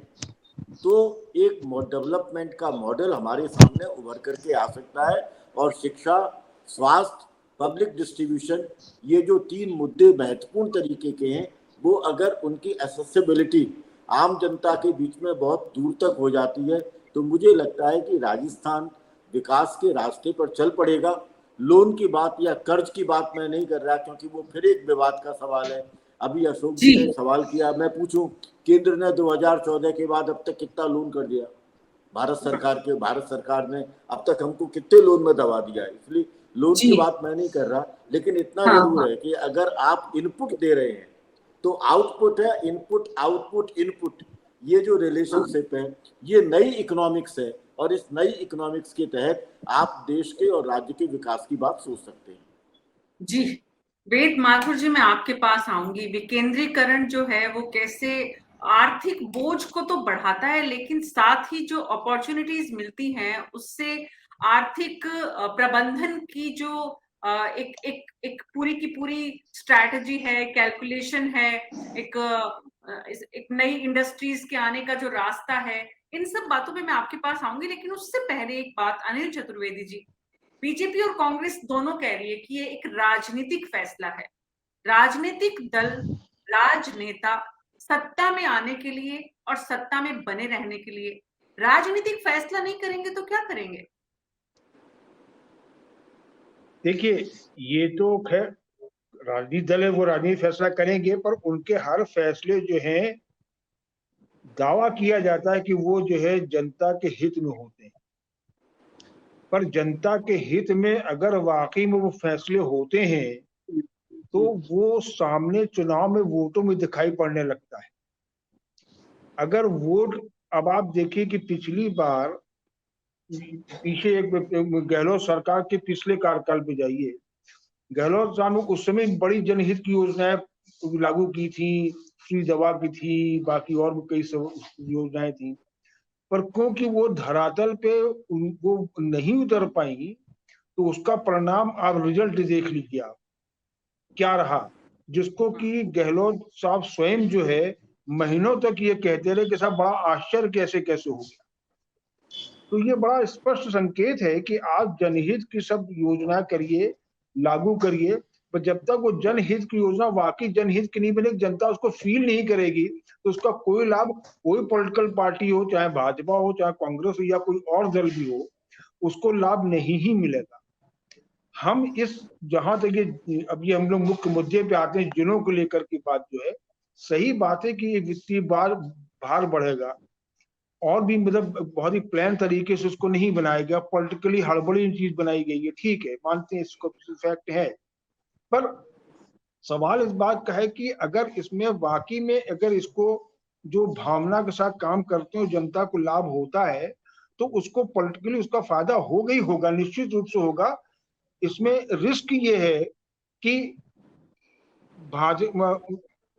तो एक डेवलपमेंट का मॉडल हमारे सामने उभर करके आ सकता है। और शिक्षा, स्वास्थ्य, पब्लिक डिस्ट्रीब्यूशन, ये जो 3 मुद्दे महत्वपूर्ण तरीके के हैं, वो अगर उनकी एक्सेसिबिलिटी आम जनता के बीच में बहुत दूर तक हो जाती है तो मुझे लगता है कि राजस्थान विकास के रास्ते पर चल पड़ेगा। लोन की बात या कर्ज की बात मैं नहीं कर रहा, क्योंकि वो फिर एक विवाद का सवाल है। अभी अशोक जी ने सवाल किया, मैं पूछूं, केंद्र ने 2014 के बाद अब तक कितना लोन कर दिया? भारत सरकार ने अब तक हमको कितने लोन में दबा दिया है। इसलिए लोन की बात मैं नहीं कर रहा, लेकिन इतना जरूर है कि अगर आप इनपुट दे रहे हैं तो आउटपुट है, इनपुट आउटपुट इनपुट, ये जो रिलेशनशिप है ये नई इकोनॉमिक्स है, और इस नई इकोनॉमिक्स के तहत आप देश के और राज्य के विकास की बात सोच सकते हैं। जी, वेद माथुर जी, मैं आपके पास आऊंगी। विकेंद्रीकरण जो है वो कैसे आर्थिक बोझ को तो बढ़ाता है, लेकिन साथ ही जो अपॉर्चुनिटीज मिलती हैं उससे आर्थिक प्रबंधन की जो एक एक एक पूरी की पूरी स्ट्रैटेजी है, कैलकुलेशन है, एक नई इंडस्ट्रीज के आने का जो रास्ता है, इन सब बातों पे मैं आपके पास आऊंगी। लेकिन उससे पहले एक बात, अनिल चतुर्वेदी जी, बीजेपी और कांग्रेस दोनों कह रही है कि ये एक राजनीतिक फैसला है। राजनीतिक दल, राजनेता सत्ता में आने के लिए और सत्ता में बने रहने के लिए राजनीतिक फैसला नहीं करेंगे तो क्या करेंगे? देखिए, ये तो खैर राजनीतिक दल है, वो राजनीतिक फैसला करेंगे, पर उनके हर फैसले जो हैं दावा किया जाता है कि वो जो है जनता के हित में होते हैं। पर जनता के हित में अगर वाकई में वो फैसले होते हैं तो वो सामने चुनाव में वोटों में दिखाई पड़ने लगता है। अगर वोट, अब आप देखिए कि पिछली बार पीछे एक गहलोत सरकार के पिछले कार्यकाल पे जाइए, गहलोत साहब ने उस समय बड़ी जनहित की योजनाएं लागू की थी, फ्री दवा की थी, बाकी और भी कई सब योजनाएं थी, पर क्योंकि वो धरातल पे वो नहीं उतर पाई तो उसका परिणाम आप रिजल्ट देख लीजिए आप क्या रहा, जिसको कि गहलोत साहब स्वयं जो है महीनों तक ये कहते रहे कि साहब बड़ा आश्चर्य कैसे कैसे हो गया। तो ये बड़ा स्पष्ट संकेत है कि आप जनहित की सब योजना करिए, लागू करिए, पर जब तक वो जनहित की योजना वाकई जनहित की नहीं बनेगी, जनता उसको फील नहीं करेगी, तो उसका कोई लाभ कोई पॉलिटिकल पार्टी हो, चाहे भाजपा हो, चाहे कांग्रेस हो, या कोई और दल भी हो, उसको लाभ नहीं ही मिलेगा। हम इस, जहां तक ये अब ये हम लोग मुख्य मुद्दे पे आते हैं, जिलों को लेकर की बात जो है, सही बात है कि वित्तीय भार बढ़ेगा, और भी मतलब बहुत ही प्लान तरीके से उसको नहीं बनाया गया, पॉलिटिकली हड़बड़ी चीज बनाई गई है, ठीक है, मानते हैं इसको फैक्ट है। पर सवाल इस बात का है कि अगर इसमें वाकई में अगर इसको जो भावना के साथ काम करते हो जनता को लाभ होता है तो उसको पॉलिटिकली उसका फायदा होगा ही होगा, निश्चित रूप से होगा। इसमें रिस्क ये है कि भाजपा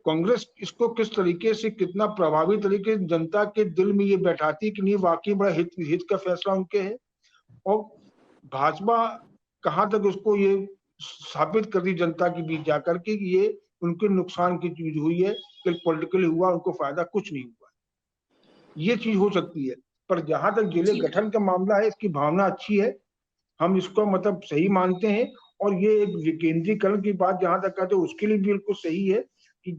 कांग्रेस इसको किस तरीके से, कितना प्रभावी तरीके से जनता के दिल में ये बैठाती कि नहीं वाकई बड़ा हित का फैसला उनके है, और भाजपा कहां तक उसको ये स्थापित कर दी जनता के बीच जाकर के कि ये उनके नुकसान की चीज हुई है, कि पॉलिटिकली हुआ, उनको फायदा कुछ नहीं हुआ, ये चीज हो सकती है। पर जहां तक जिले गठन का मामला है, इसकी भावना अच्छी है, हम इसको मतलब सही मानते हैं, और ये एक विकेंद्रीकरण की बात जहां तक कहते हैं उसके लिए बिल्कुल सही है कि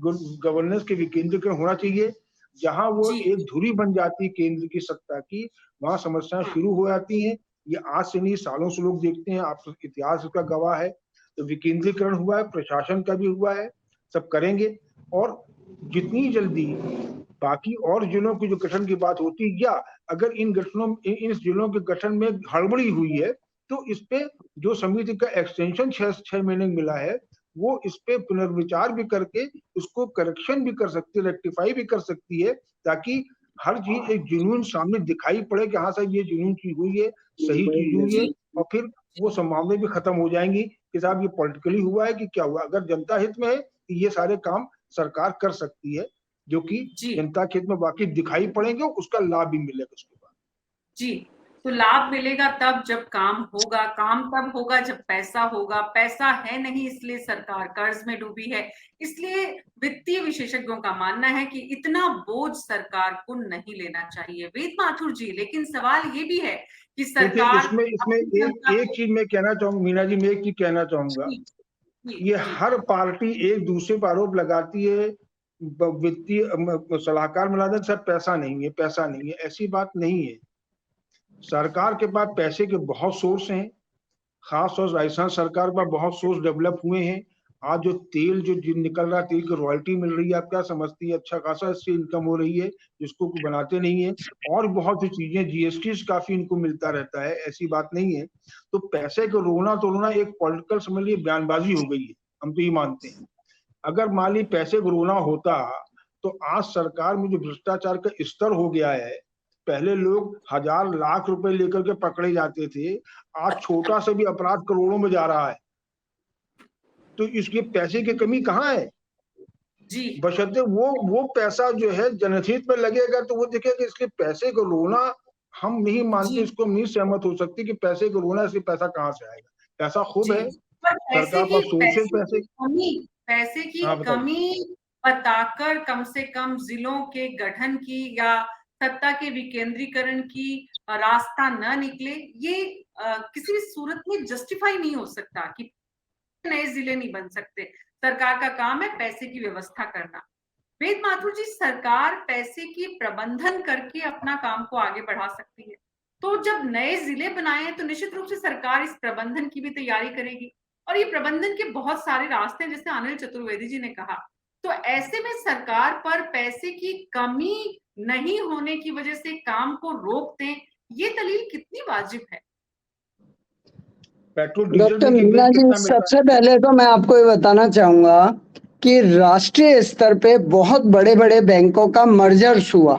गवर्नेंस के विकेंद्रीकरण होना चाहिए। जहां वो एक धुरी बन जाती है केंद्र की सत्ता की, वहां समस्याएं शुरू हो जाती हैं। ये आज से नहीं, सालों से लोग देखते हैं, आप इतिहास का गवाह है। तो विकेंद्रीकरण हुआ है, प्रशासन का भी हुआ है, सब करेंगे, और जितनी जल्दी बाकी और जिलों की जो गठन की बात होती है, या अगर इन जिलों के गठन में हड़बड़ी हुई है तो इस पे जो समिति का एक्सटेंशन 6 महीने मिला है, वो इस पे पुनर्विचार भी करके उसको करेक्शन भी कर सकती है, रेक्टिफाई भी कर सकती है, ताकि हर चीज एक जुनून सामने दिखाई पड़े कि हाँ साहब ये जुनून चीज हुई है, सही चीज हुई है, और फिर वो संभावनाएं भी खत्म हो जाएंगी कि साहब ये पॉलिटिकली हुआ है कि क्या हुआ। अगर जनता हित में है तो ये सारे काम सरकार कर सकती है, जो कि जनता के हित में वाकई दिखाई पड़ेंगे, उसका लाभ भी मिलेगा उसके बाद। जी, तो लाभ मिलेगा तब जब काम होगा, काम तब होगा जब पैसा होगा। पैसा है नहीं, इसलिए सरकार कर्ज में डूबी है। इसलिए वित्तीय विशेषज्ञों का मानना है कि इतना बोझ सरकार को नहीं लेना चाहिए। वेद माथुर जी, लेकिन सवाल ये भी है कि सरकार इसमें एक चीज मैं कहना चाहूंगा मीना जी, मैं एक चीज कहना चाहूंगा, ये हर पार्टी एक दूसरे पर आरोप लगाती है, वित्तीय सलाहकार मिलाते हैं, सब पैसा नहीं है, पैसा नहीं है। ऐसी बात नहीं है। सरकार के पास पैसे के बहुत सोर्स हैं, खास तौर से राजस्थान सरकार पर बहुत सोर्स डेवलप हुए हैं। आज जो तेल जो निकल रहा है, तेल की रॉयल्टी मिल रही है, आप क्या समझती है, अच्छा खासा इससे इनकम हो रही है, जिसको बनाते नहीं है। और बहुत सी चीजें, जीएसटी काफी इनको मिलता रहता है, ऐसी बात नहीं है। तो पैसे को रोना तोड़ना एक पॉलिटिकल समझ लीजिए बयानबाजी हो गई है, हम तो ये मानते हैं। अगर मान ली पैसे को रोना होता तो आज सरकार में जो भ्रष्टाचार का स्तर हो गया है, पहले लोग 1000 लाख रुपए लेकर के पकड़े जाते थे, आज छोटा सा भी अपराध करोड़ों में जा रहा है। तो इसके पैसे की कमी कहाँ है जी? बशर्ते वो पैसा जो है जनहित में लगेगा, तो वो देखेगा। इसके पैसे को रोना हम नहीं मानते, इसको नहीं सहमत हो सकती कि पैसे को रोना, इसके पैसा कहाँ से आएगा। पैसा खूब है, सरकार पर सोर्सेज पैसे की कमी बताकर कम से कम जिलों के गठन की या सत्ता के विकेंद्रीकरण की रास्ता न निकले, ये किसी भी सूरत में जस्टिफाई नहीं हो सकता कि नए जिले नहीं बन सकते। सरकार का काम है पैसे की व्यवस्था करना। वेद माथुर जी, सरकार पैसे की प्रबंधन करके अपना काम को आगे बढ़ा सकती है। तो जब नए जिले बनाए हैं तो निश्चित रूप से सरकार इस प्रबंधन की भी तैयारी करेगी, और ये प्रबंधन के बहुत सारे रास्ते, जैसे अनिल चतुर्वेदी जी ने कहा। तो ऐसे में सरकार पर पैसे की कमी नहीं होने की वजह से काम को रोक दें, ये दलील कितनी वाजिब है? डॉक्टर मीना जी, सबसे पहले तो मैं आपको ये बताना चाहूंगा कि राष्ट्रीय स्तर पे बहुत बड़े बड़े बैंकों का मर्जर्स हुआ।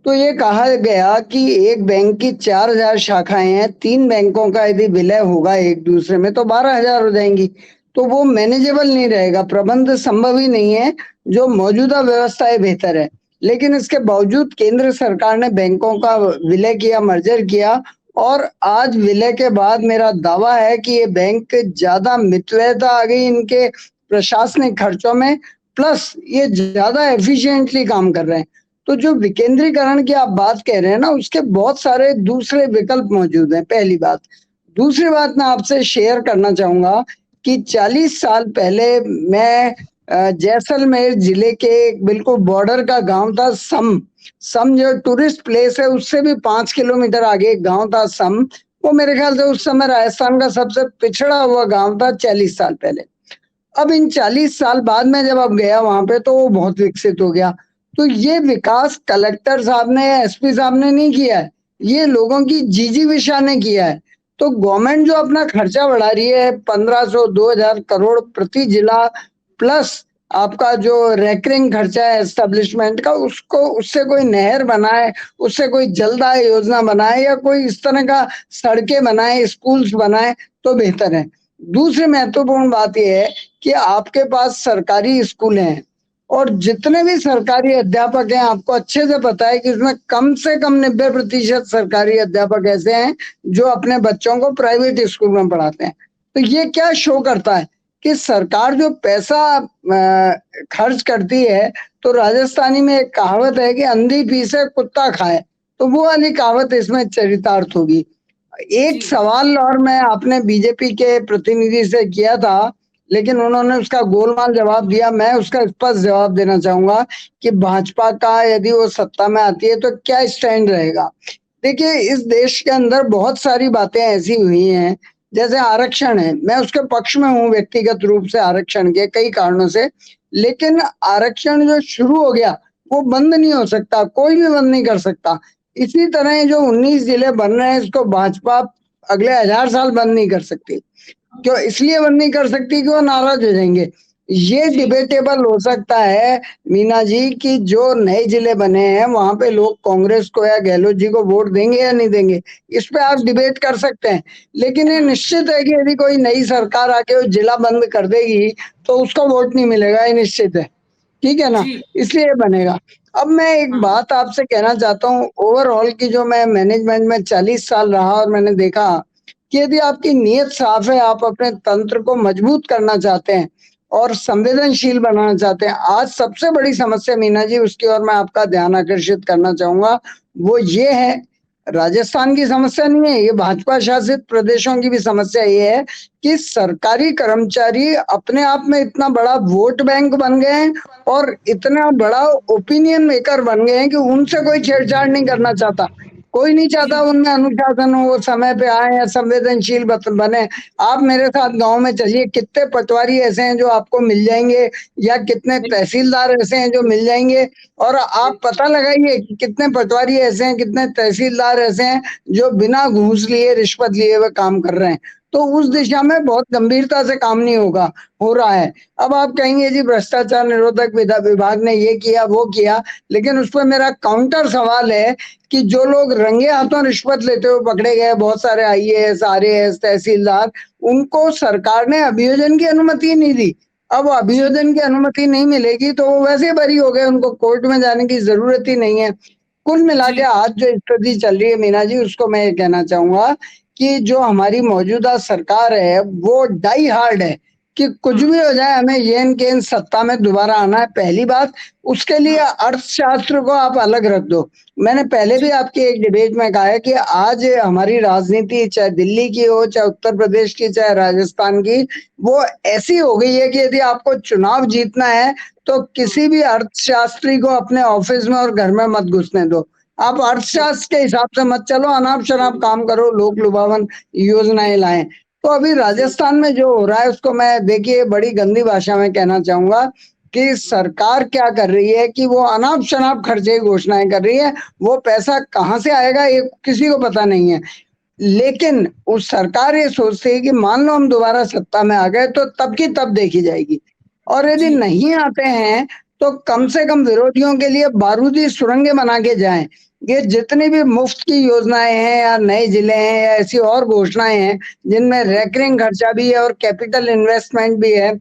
तो ये कहा गया कि एक बैंक की 4000 शाखाएं हैं, 3 बैंकों का यदि विलय होगा एक दूसरे में तो 12000 हो जाएंगी। तो वो मैनेजेबल नहीं रहेगा, प्रबंध संभव ही नहीं है। जो मौजूदा व्यवस्था है बेहतर है, लेकिन इसके बावजूद केंद्र सरकार ने बैंकों का विलय किया, मर्जर किया। और आज विलय के बाद मेरा दावा है कि ये बैंक ज्यादा मितव्ययता आ गई इनके प्रशासनिक खर्चों में, प्लस ये ज्यादा एफिशिएंटली काम कर रहे हैं। तो जो विकेंद्रीकरण की आप बात कह रहे हैं ना, उसके बहुत सारे दूसरे विकल्प मौजूद हैं, पहली बात। दूसरी बात मैं आपसे शेयर करना चाहूंगा कि 40 साल पहले मैं जैसलमेर जिले के बिल्कुल बॉर्डर का गांव था सम जो टूरिस्ट प्लेस है, उससे भी 5 किलोमीटर आगे एक गांव था सम। वो मेरे ख्याल से उस समय राजस्थान का सबसे पिछड़ा हुआ गांव था 40 साल पहले। अब इन 40 साल बाद में जब अब गया वहां पे, तो वो बहुत विकसित हो गया। तो ये विकास कलेक्टर साहब ने, एसपी साहब ने नहीं किया है, ये लोगों की जिजीविषा ने किया है। तो गवर्नमेंट जो अपना खर्चा बढ़ा रही है 1500-2000 करोड़ प्रति जिला, प्लस आपका जो रेकरिंग खर्चा है एस्टेब्लिशमेंट का, उसको उससे कोई नहर बनाए, उससे कोई जलदाय योजना बनाए, या कोई इस तरह का सड़कें बनाए, स्कूल्स बनाए, तो बेहतर है। दूसरी महत्वपूर्ण बात यह है कि आपके पास सरकारी स्कूल हैं, और जितने भी सरकारी अध्यापक हैं, आपको अच्छे से पता है कि इसमें कम से कम 90% सरकारी अध्यापक ऐसे हैं जो अपने बच्चों को प्राइवेट स्कूल में पढ़ाते हैं। तो ये क्या शो करता है कि सरकार जो पैसा खर्च करती है, तो राजस्थानी में एक कहावत है कि अंधी पीसे कुत्ता खाए, तो वो वाली कहावत इसमें चरितार्थ होगी। एक सवाल और मैं आपने बीजेपी के प्रतिनिधि से किया था, लेकिन उन्होंने उसका गोलमाल जवाब दिया। मैं उसका स्पष्ट जवाब देना चाहूंगा कि भाजपा का यदि वो सत्ता में आती है तो क्या स्टैंड रहेगा। देखिए, इस देश के अंदर बहुत सारी बातें ऐसी हुई हैं, जैसे आरक्षण है, मैं उसके पक्ष में हूँ व्यक्तिगत रूप से आरक्षण के कई कारणों से, लेकिन आरक्षण जो शुरू हो गया वो बंद नहीं हो सकता, कोई भी बंद नहीं कर सकता। इसी तरह जो 19 जिले बन रहे हैं, इसको भाजपा अगले 1000 साल बंद नहीं कर सकती। क्यों इसलिए बंद नहीं कर सकती कि वो नाराज हो जाएंगे। ये डिबेटेबल हो सकता है मीना जी कि जो नए जिले बने हैं वहां पे लोग कांग्रेस को या गहलोत जी को वोट देंगे या नहीं देंगे, इस पे आप डिबेट कर सकते हैं। लेकिन ये निश्चित है कि यदि कोई नई सरकार आके वो जिला बंद कर देगी तो उसको वोट नहीं मिलेगा, ये निश्चित है, ठीक है ना, इसलिए बनेगा। अब मैं एक बात आपसे कहना चाहता हूँ, ओवरऑल की जो मैं मैनेजमेंट में 40 साल रहा और मैंने देखा कि यदि आपकी नीयत साफ है, आप अपने तंत्र को मजबूत करना चाहते हैं और संवेदनशील बनाना चाहते हैं, आज सबसे बड़ी समस्या मीना जी, उसकी ओर मैं आपका ध्यान आकर्षित करना चाहूंगा, वो ये है, राजस्थान की समस्या नहीं है, ये भाजपा शासित प्रदेशों की भी समस्या ये है कि सरकारी कर्मचारी अपने आप में इतना बड़ा वोट बैंक बन गए हैं और इतना बड़ा ओपिनियन मेकर बन गए हैं कि उनसे कोई छेड़छाड़ नहीं करना चाहता। कोई नहीं चाहता उनमें अनुशासन हो, समय पे आए या संवेदनशील बने। आप मेरे साथ गांव में चलिए, कितने पटवारी ऐसे हैं जो आपको मिल जाएंगे, या कितने तहसीलदार ऐसे हैं जो मिल जाएंगे, और आप पता लगाइए कि कितने पटवारी ऐसे हैं, कितने तहसीलदार ऐसे हैं जो बिना घूस लिए, रिश्वत लिए हुए काम कर रहे हैं। तो उस दिशा में बहुत गंभीरता से काम नहीं हो रहा है। अब आप कहेंगे जी भ्रष्टाचार निरोधक विभाग ने ये किया वो किया, लेकिन उस पर मेरा काउंटर सवाल है कि जो लोग रंगे हाथों रिश्वत लेते हुए पकड़े गए, बहुत सारे IAS, RAS, तहसीलदार, उनको सरकार ने अभियोजन की अनुमति नहीं दी। अब अभियोजन की अनुमति नहीं मिलेगी तो वो वैसे बरी हो गए, उनको कोर्ट में जाने की जरूरत ही नहीं है। कुल मिला के आज जो स्थिति चल रही है मीना जी, उसको मैं ये कहना चाहूंगा कि जो हमारी मौजूदा सरकार है वो डाई हार्ड है कि कुछ भी हो जाए, हमें येन केन सत्ता में दोबारा आना है, पहली बात। उसके लिए अर्थशास्त्र को आप अलग रख दो। मैंने पहले भी आपकी एक डिबेट में कहा है कि आज हमारी राजनीति, चाहे दिल्ली की हो, चाहे उत्तर प्रदेश की, चाहे राजस्थान की, वो ऐसी हो गई है कि यदि आपको चुनाव जीतना है तो किसी भी अर्थशास्त्री को अपने ऑफिस में और घर में मत घुसने दो। आप अर्थशास्त्र के हिसाब से मत चलो, अनाप शनाप काम करो, लोक लुभावन योजनाएं लाएं। तो अभी राजस्थान में जो हो रहा है उसको मैं देखिए बड़ी गंदी भाषा में कहना चाहूंगा कि सरकार क्या कर रही है कि वो अनाप शनाप खर्चे की घोषणाएं कर रही है। वो पैसा कहाँ से आएगा ये किसी को पता नहीं है, लेकिन उस सरकार ये सोचती है कि मान लो हम दोबारा सत्ता में आ गए तो तब की तब देखी जाएगी, और यदि नहीं आते हैं तो कम से कम विरोधियों के लिए बारूदी सुरंगें बना के जाएं। ये जितनी भी मुफ्त की योजनाएं हैं या नए जिले हैं या ऐसी और घोषणाएं हैं जिनमें रेकरिंग खर्चा भी है और कैपिटल इन्वेस्टमेंट भी है,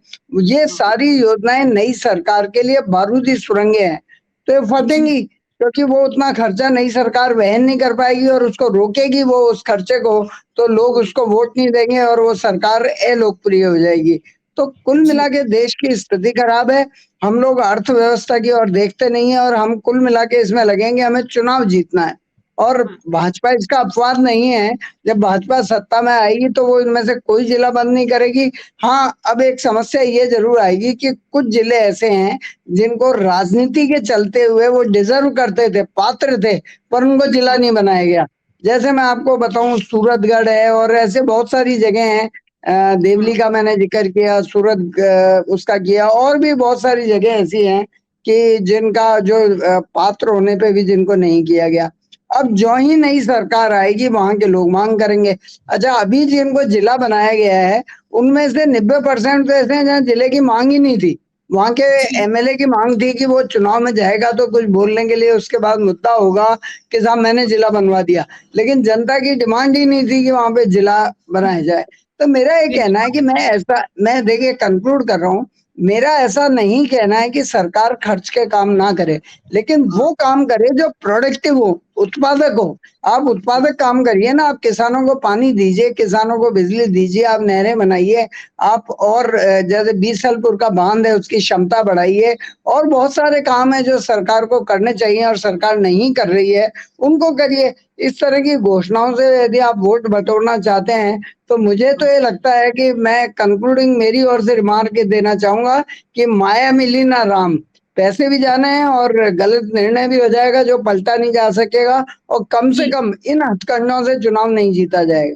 ये सारी योजनाएं नई सरकार के लिए बारूदी सुरंगें हैं। तो ये फटेंगी क्योंकि वो उतना खर्चा नई सरकार वहन नहीं कर पाएगी और उसको रोकेगी वो उस खर्चे को, तो लोग उसको वोट नहीं देंगे और वो सरकार अलोकप्रिय हो जाएगी। तो कुल मिला के देश की स्थिति खराब है। हम लोग अर्थव्यवस्था की ओर देखते नहीं है और हम कुल मिला के इसमें लगेंगे हमें चुनाव जीतना है, और भाजपा इसका अपवाद नहीं है। जब भाजपा सत्ता में आएगी तो वो इनमें से कोई जिला बंद नहीं करेगी। हाँ, अब एक समस्या ये जरूर आएगी कि कुछ जिले ऐसे हैं जिनको राजनीति के चलते हुए वो डिजर्व करते थे, पात्र थे, पर उनको जिला नहीं बनाया गया। जैसे मैं आपको बताऊं, सूरतगढ़ है और ऐसे बहुत सारी जगह हैं, देवली का मैंने जिक्र किया, सूरत उसका किया, और भी बहुत सारी जगह ऐसी हैं कि जिनका जो पात्र होने पे भी जिनको नहीं किया गया। अब जो ही नई सरकार आएगी वहां के लोग मांग करेंगे। अच्छा, अभी जिनको जिला बनाया गया है उनमें से 90% तो ऐसे हैं जहाँ जिले की मांग ही नहीं थी। वहां के MLA की मांग थी कि वो चुनाव में जाएगा तो कुछ बोलने के लिए उसके बाद मुद्दा होगा कि साहब मैंने जिला बनवा दिया, लेकिन जनता की डिमांड ही नहीं थी कि वहां पे जिला बनाया जाए। तो मेरा ये कहना है कि मैं देखिए कंक्लूड कर रहा हूँ, मेरा ऐसा नहीं कहना है कि सरकार खर्च के काम ना करे, लेकिन वो काम करे जो प्रोडक्टिव हो, उत्पादक हो। आप उत्पादक काम करिए ना, आप किसानों को पानी दीजिए, किसानों को बिजली दीजिए, आप नहरें बनाइए, आप और जैसे बीसलपुर का बांध है उसकी क्षमता बढ़ाइए, और बहुत सारे काम है जो सरकार को करने चाहिए और सरकार नहीं कर रही है, उनको करिए। इस तरह की घोषणाओं से यदि आप वोट बटोरना चाहते हैं तो मुझे तो ये लगता है कि मैं कंक्लूडिंग मेरी ओर से रिमार्क देना चाहूंगा कि माया मिली ना राम, पैसे भी जाने हैं और गलत निर्णय भी हो जाएगा जो पलटा नहीं जा सकेगा, और कम से कम इन हथकंडों से चुनाव नहीं जीता जाएगा।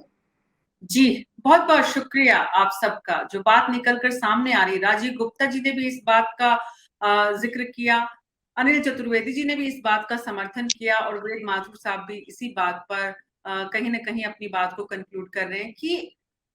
जी, बहुत बहुत शुक्रिया आप सबका। जो बात निकल कर सामने आ रही, राजीव गुप्ता जी ने भी इस बात का जिक्र किया, अनिल चतुर्वेदी जी ने भी इस बात का समर्थन किया, और वेद माथुर साहब भी इसी बात पर कहीं ना कहीं अपनी बात को कंक्लूड कर रहे हैं कि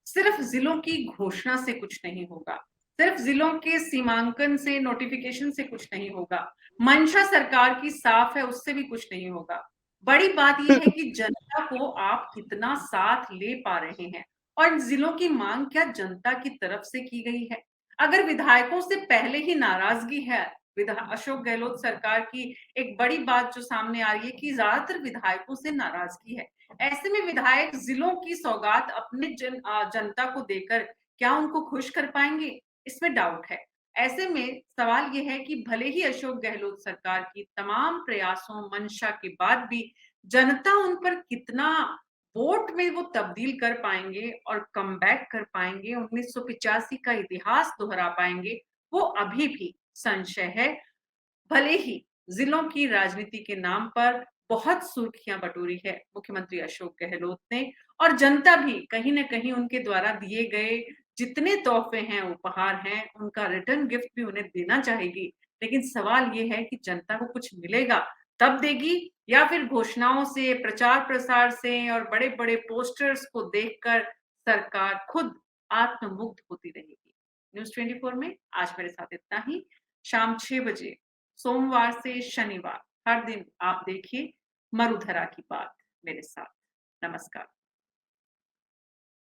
सिर्फ जिलों की घोषणा से कुछ नहीं होगा, सिर्फ जिलों के सीमांकन से, नोटिफिकेशन से कुछ नहीं होगा, मंशा सरकार की साफ है, उससे भी कुछ नहीं होगा। बड़ी बात यह है कि जनता को आप कितना साथ ले पा रहे हैं, और जिलों की मांग क्या जनता की तरफ से की गई है। अगर विधायकों से पहले ही नाराजगी है अशोक गहलोत सरकार की एक बड़ी बात जो सामने आ रही है कि ज्यादातर विधायकों से नाराजगी है। ऐसे में विधायक जिलों की सौगात अपने जनता को देकर क्या उनको खुश कर पाएंगे, इसमें डाउट है। ऐसे में सवाल यह है कि भले ही अशोक गहलोत सरकार की तमाम प्रयासों मंशा के बाद भी जनता उन पर कितना वोट में वो तब्दील कर पाएंगे और कमबैक कर पाएंगे, 1985 का इतिहास दोहरा पाएंगे, वो अभी भी संशय है। भले ही जिलों की राजनीति के नाम पर बहुत सुर्खियां बटोरी है मुख्यमंत्री अशोक गहलोत ने, और जनता भी कहीं ना कहीं उनके द्वारा दिए गए जितने तोहफे हैं, उपहार हैं, उनका रिटर्न गिफ्ट भी उन्हें देना चाहेगी। लेकिन सवाल ये है कि जनता को कुछ मिलेगा तब देगी, या फिर घोषणाओं से, प्रचार प्रसार से और बड़े बड़े पोस्टर्स को देखकर सरकार खुद आत्ममुग्ध होती रहेगी। न्यूज़ 24 में आज मेरे साथ इतना ही। शाम 6 बजे सोमवार से शनिवार हर दिन आप देखिए मरुधरा की बात मेरे साथ। नमस्कार।